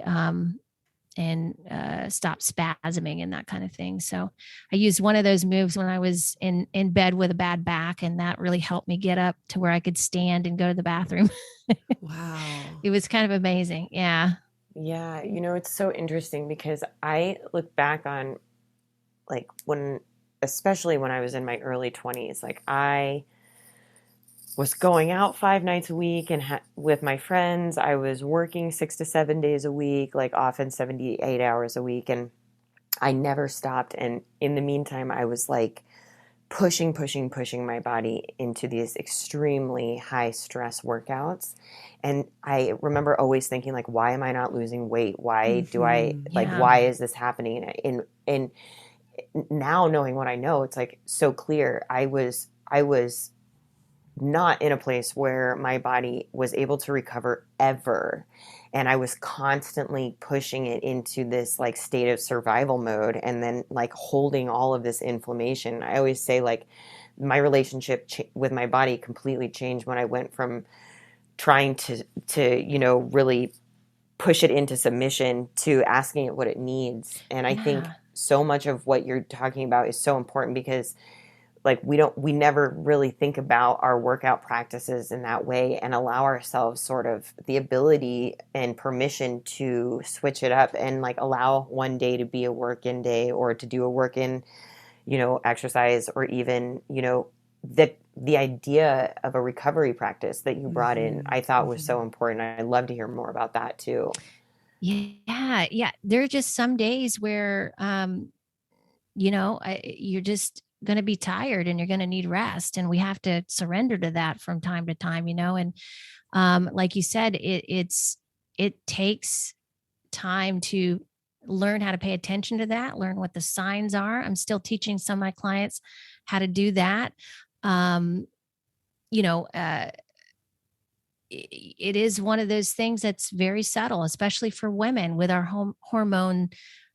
stop spasming and that kind of thing. So I used one of those moves when I was in bed with a bad back, and that really helped me get up to where I could stand and go to the bathroom. Wow. It was kind of amazing. Yeah. Yeah, it's so interesting because I look back on like especially when I was in my early 20s, like I was going out 5 nights a week and with my friends. I was working 6 to 7 days a week, like often 78 hours a week. And I never stopped. And in the meantime, I was like pushing my body into these extremely high stress workouts. And I remember always thinking like, why am I not losing weight? Why do I like, Yeah. why is this happening? And now knowing what I know, it's like so clear. I was not in a place where my body was able to recover ever. And I was constantly pushing it into this like state of survival mode, and then like holding all of this inflammation. I always say like my relationship with my body completely changed when I went from trying to really push it into submission to asking it what it needs. And I think Yeah. so much of what you're talking about is so important because like we never really think about our workout practices in that way and allow ourselves sort of the ability and permission to switch it up and like allow one day to be a work-in day, or to do a work-in, exercise, or even, the idea of a recovery practice that you brought in, I thought was so important. I'd love to hear more about that too. Yeah. Yeah. There are just some days where, you're just going to be tired and you're going to need rest. And we have to surrender to that from time to time, and like you said, it takes time to learn how to pay attention to that, learn what the signs are. I'm still teaching some of my clients how to do that. Um, you know, uh, it is one of those things that's very subtle, especially for women with our hormone.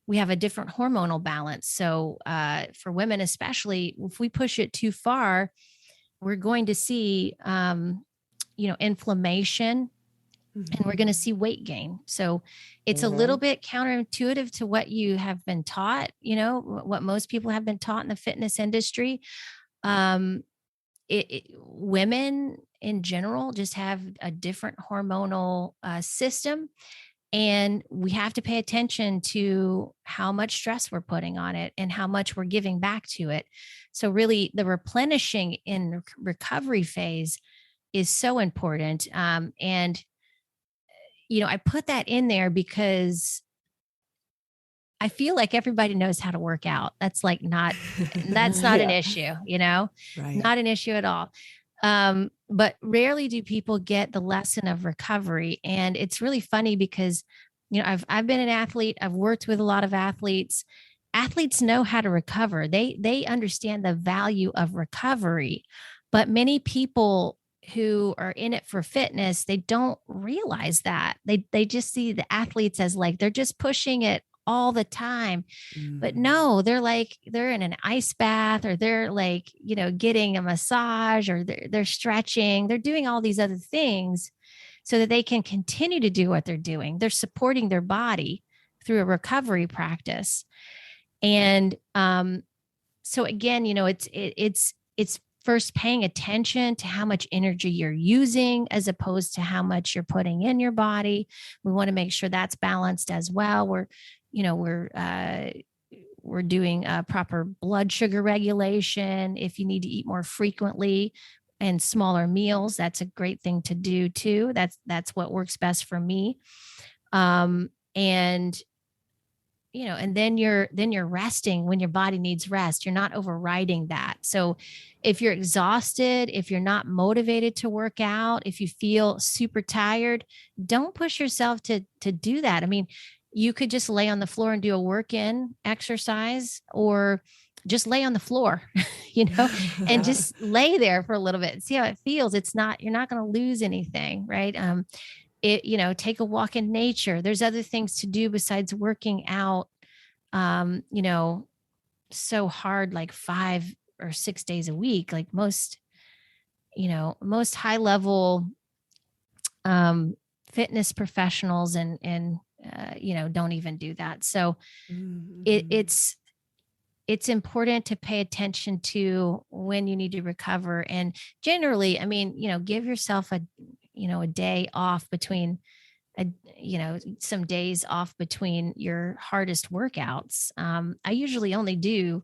We have a different hormonal balance. So for women, especially, if we push it too far, we're going to see, inflammation, and we're going to see weight gain. So it's a little bit counterintuitive to what you have been taught, what most people have been taught in the fitness industry. Um, Women in general just have a different hormonal system, and we have to pay attention to how much stress we're putting on it and how much we're giving back to it. So really the replenishing in recovery phase is so important. And I put that in there because I feel like everybody knows how to work out. That's like that's not an Yeah. issue, Right. not an issue at all. But rarely do people get the lesson of recovery. And it's really funny because, I've been an athlete. I've worked with a lot of athletes. Athletes know how to recover. They understand the value of recovery, but many people who are in it for fitness, they don't realize that. They just see the athletes as like they're just pushing it all the time. But Mm. no, they're in an ice bath, or they're like, getting a massage, or they're stretching, they're doing all these other things so that they can continue to do what they're doing. They're supporting their body through a recovery practice. And so again, it's first paying attention to how much energy you're using as opposed to how much you're putting in your body. We want to make sure that's balanced as well. We're doing proper blood sugar regulation. If you need to eat more frequently, and smaller meals. That's a great thing to do too. That's what works best for me. And and then you're resting when your body needs rest. You're not overriding that. So if you're exhausted, if you're not motivated to work out, if you feel super tired, don't push yourself to do that. I mean, you could just lay on the floor and do a work-in exercise, or just lay on the floor, and Yeah. just lay there for a little bit and see how it feels. You're not going to lose anything, right? Take a walk in nature. There's other things to do besides working out, um, you know, so hard, like 5 or 6 days a week. Like most high level, um, fitness professionals and don't even do that. So it, Mm-hmm. it's, it's important to pay attention to when you need to recover. And generally, I mean, give yourself a day off between a, some days off between your hardest workouts. I usually only do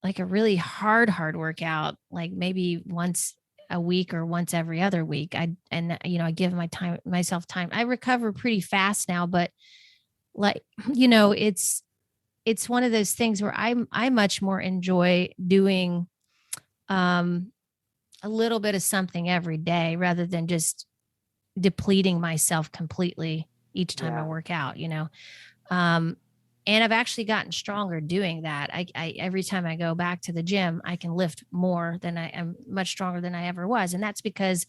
like a really hard workout, like maybe once a week or once every other week. I give myself time. I recover pretty fast now, but like, it's one of those things where I much more enjoy doing um a little bit of something every day rather than just depleting myself completely each time I Yeah. work out. Um, and I've actually gotten stronger doing that. I every time I go back to the gym, I can lift more than I am, much stronger than I ever was. And that's because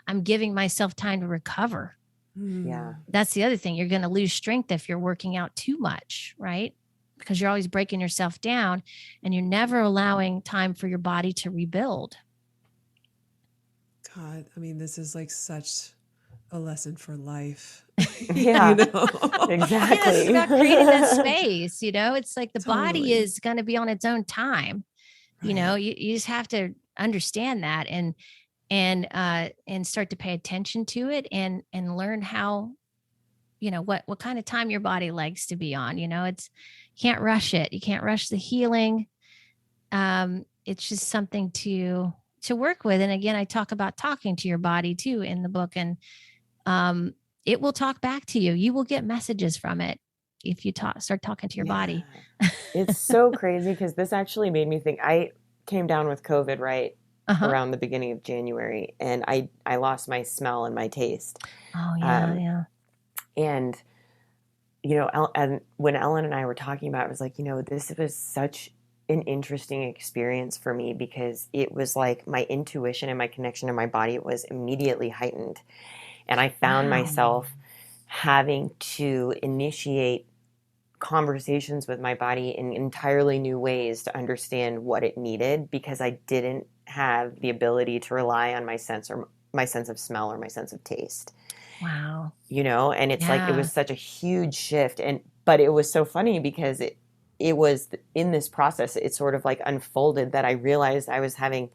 I'm giving myself time to recover. Yeah. That's the other thing. You're going to lose strength if you're working out too much, right? Because you're always breaking yourself down and you're never allowing time for your body to rebuild. God, I mean, this is like such a lesson for life, Yeah, Yeah, it's exactly. about creating that space. It's like the body Totally. is going to be on its own time. Right. You just have to understand that and start to pay attention to it and learn how, what kind of time your body likes to be on. It's, you can't rush it. You can't rush the healing. It's just something to work with. And again, I talk about talking to your body too in the book, and um, it will talk back to you. You will get messages from it if you start talking to your Yeah. body. It's so crazy because this actually made me think. I came down with COVID right Uh-huh. around the beginning of January, and I lost my smell and my taste. Oh yeah, Um, yeah. and and when Ellen and I were talking about it, I was like, this was such an interesting experience for me because it was like my intuition and my connection to my body was immediately heightened. And I found Wow. myself having to initiate conversations with my body in entirely new ways to understand what it needed because I didn't have the ability to rely on my sense of smell or my sense of taste. Wow. And it's like it Yeah. was such a huge shift, but it was so funny because it was in this process it sort of like unfolded that I realized I was having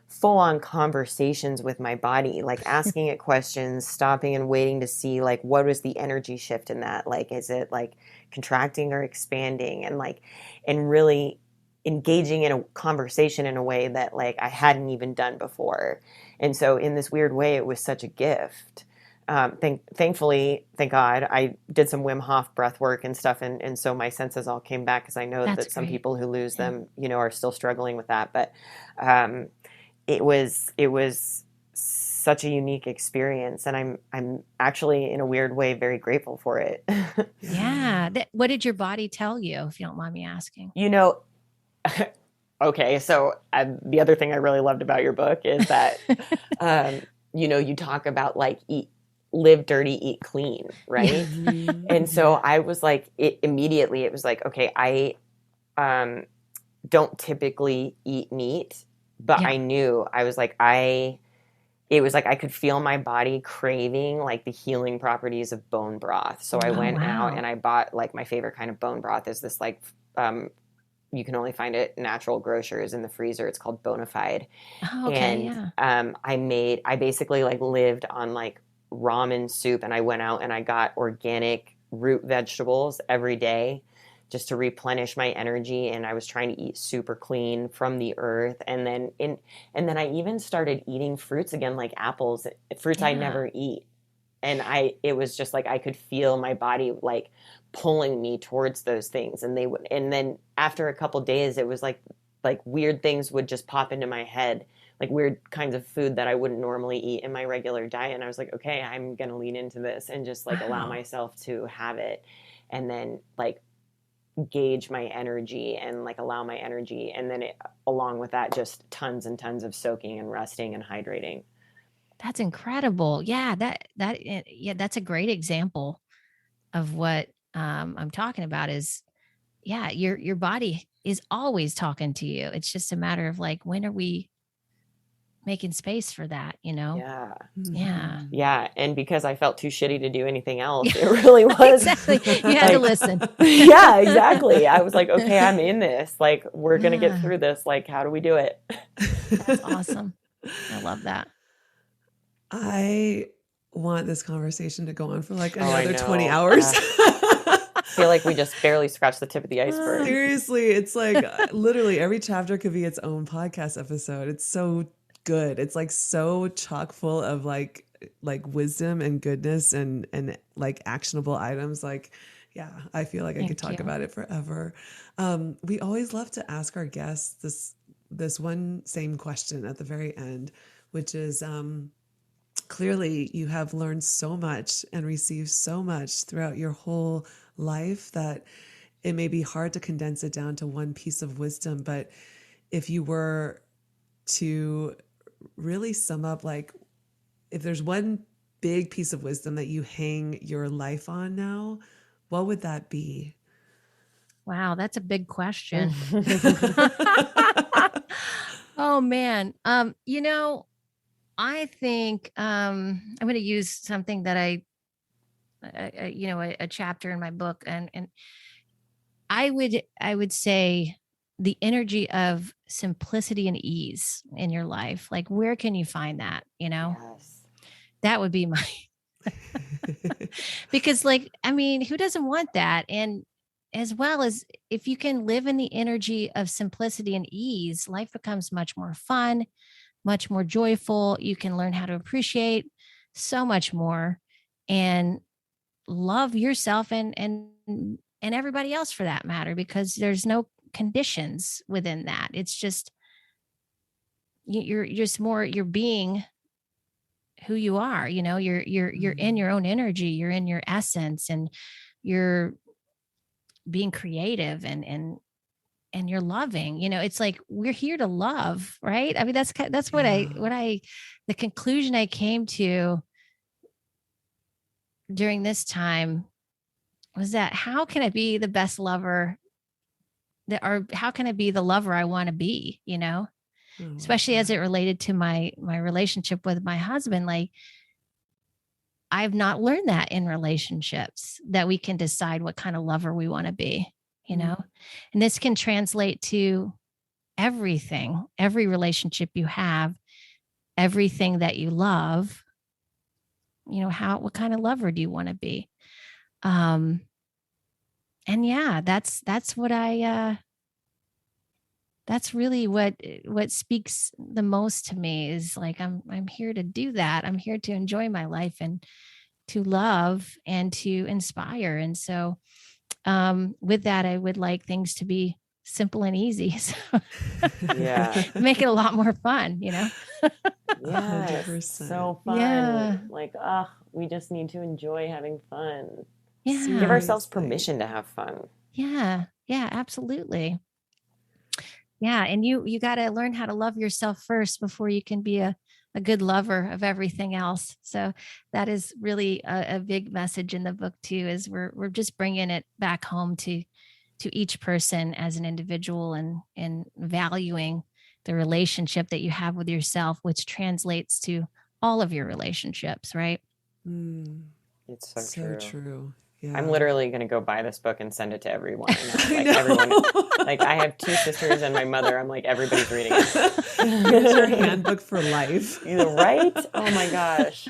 full on conversations with my body, like asking it questions, stopping and waiting to see like what was the energy shift in that, like is it like contracting or expanding, and really engaging in a conversation in a way that like I hadn't even done before. And so in this weird way it was such a gift. Thankfully, thank God, I did some Wim Hof breath work and stuff, and so my senses all came back because I know That's that some great. people who lose Yeah. them, are still struggling with that. But um, it was such a unique experience, and I'm actually in a weird way very grateful for it. Yeah. Yeah. What did your body tell you, if you don't mind me asking? you know, okay, so the other thing I really loved about your book is that um, you talk about like live dirty, eat clean, Yeah. right? And Mm-hmm. so I was like, it was like, okay, I um, don't typically eat meat, but Yeah. I knew I was like, it was like I could feel my body craving like the healing properties of bone broth. So I Oh went out wow. and I bought like my favorite kind of bone broth is this like you can only find it natural grocers in the freezer. It's called Bonafide. Oh, okay. And Yeah. I basically like lived on like ramen soup, and I went out and I got organic root vegetables every day just to replenish my energy. And I was trying to eat super clean from the earth. And then I even started eating fruits again, like apples, fruits I Yeah. never eat. And it was just like I could feel my body like pulling me towards those things. And then after a couple days, it was like weird things would just pop into my head, like weird kinds of food that I wouldn't normally eat in my regular diet. And I was like, okay, I'm going to lean into this and just like allow Wow. myself to have it. And then like gauge my energy and like allow my energy. And then along with that, just tons and tons of soaking and resting and hydrating. That's incredible. Yeah, that's a great example of what I'm talking about is yeah, your body is always talking to you. It's just a matter of like when are we making space for that, you know? Yeah. Yeah. Mhm. Yeah. And because I felt too shitty to do anything else, Yeah, it really was exactly. You had to like, listen. yeah, exactly. I was like, okay, I'm in this. Like, we're going to get Yeah, through this. Like, how do we do it? that's awesome. I love that. I want this conversation to go on for like Oh, I another 20 know. hours. I feel like we just barely scratched the tip of the iceberg. Seriously, it's like literally every chapter could be its own podcast episode. It's so good. It's like so chock full of like wisdom and goodness and like actionable items. Like, yeah, I feel like I could Thank talk you. about it forever. We always love to ask our guests this one same question at the very end, which is clearly you have learned so much and received so much throughout your whole life that it may be hard to condense it down to one piece of wisdom. But if you were to really sum up, like, if there's one big piece of wisdom that you hang your life on now, what would that be? Wow, that's a big question. Oh man. I think I'm going to use something that a chapter in my book, and I would say the energy of simplicity and ease in your life. Like, where can you find that? Yes. That would be my because, like, I mean, who doesn't want that? And as well as if you can live in the energy of simplicity and ease, life becomes much more fun, much more joyful. You can learn how to appreciate so much more and love yourself and everybody else for that matter, because there's no conditions within that. It's just you're just more you're being who you are, you're in your own energy, you're in your essence, and you're being creative and you're loving. It's like we're here to love, right? I mean, that's what Yeah. the conclusion I came to during this time was that how can I be the best lover or how can I be the lover I want to be, I love especially as that. it related to my relationship with my husband. Like, I've not learned that in relationships that we can decide what kind of lover we want to be, you know? And this can translate to everything, every relationship you have, everything that you love, what kind of lover do you want to be? Um, and yeah, that's what that's really what speaks the most to me is like, I'm here to do that. I'm here to enjoy my life and to love and to inspire. And so with that, I would like things to be simple and easy. So Yeah. make it a lot more fun, Yes. 100%. So Yeah. fun. Like, we just need to enjoy having fun. Yeah. Give ourselves Seriously. permission to have fun. Yeah. Yeah, absolutely. Yeah. And you got to learn how to love yourself first before you can be a good lover of everything else. So that is really a big message in the book too, is we're just bringing it back home to each person as an individual and valuing the relationship that you have with yourself, which translates to all of your relationships, right? It's so So true. true. Yeah. I'm literally going to go buy this book and send it to everyone I know. I Like know. everyone, like I have 2 sisters and my mother. I'm like, everybody's reading Here's your it. handbook for life. Right? Oh my gosh.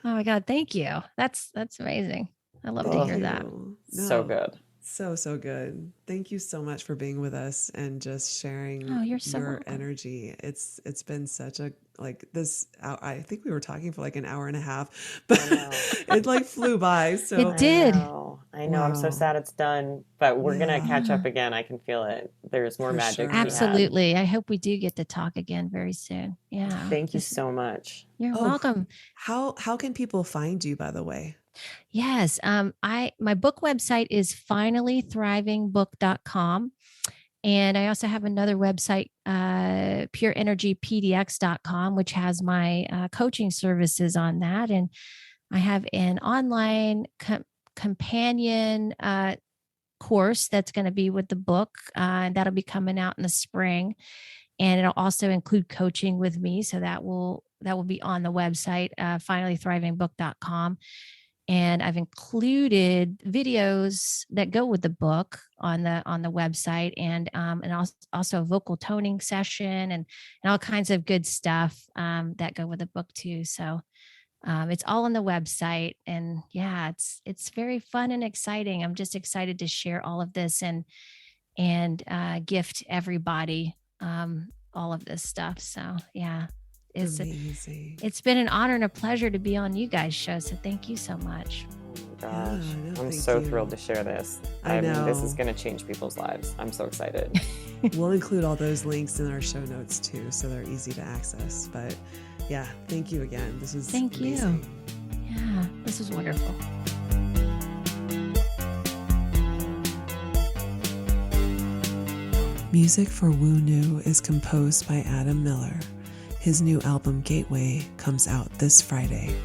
Oh my God. Thank you. That's amazing. I love to Thank hear you. that. No. So good. So, so good. Thank you so much for being with us and just Oh, sharing you're so your welcome. energy. It's been such a like this I think we were talking for like an hour and a half, but I know. it like flew by. It So, I did. know. I know. I'm so wow. sad it's done, but we're gonna Yeah, catch up Yeah, again. I can feel it. There's more for magic to be sure. had. absolutely. I hope we do get to talk again very soon. Yeah. Thank you This, so much. you're Oh, welcome. how can people find you, by the way? Yes. My book website is finalythrivingbook.com. And I also have another website, pureenergypdx.com, which has my coaching services on that. And I have an online companion course that's going to be with the book. That'll be coming out in the spring. And it'll also include coaching with me. So that will be on the website, finalythrivingbook.com. And I've included videos that go with the book on the website, and also a vocal toning session and all kinds of good stuff that go with the book too. So it's all on the website, and yeah, it's very fun and exciting. I'm just excited to share all of this and gift everybody all of this stuff. So yeah, it's Amazing. it's been an honor and a pleasure to be on you guys' show. So thank you so much. Yeah, Gosh, no, I'm thank so thrilled you. to share this. I I mean, this is know. going to change people's lives. I'm so excited. We'll include all those links in our show notes too, so they're easy to access. But yeah, thank you again. This was Thank you. amazing. Yeah, this was wonderful. Music for Woo New is composed by Adam Miller. His new album Gateway comes out this Friday.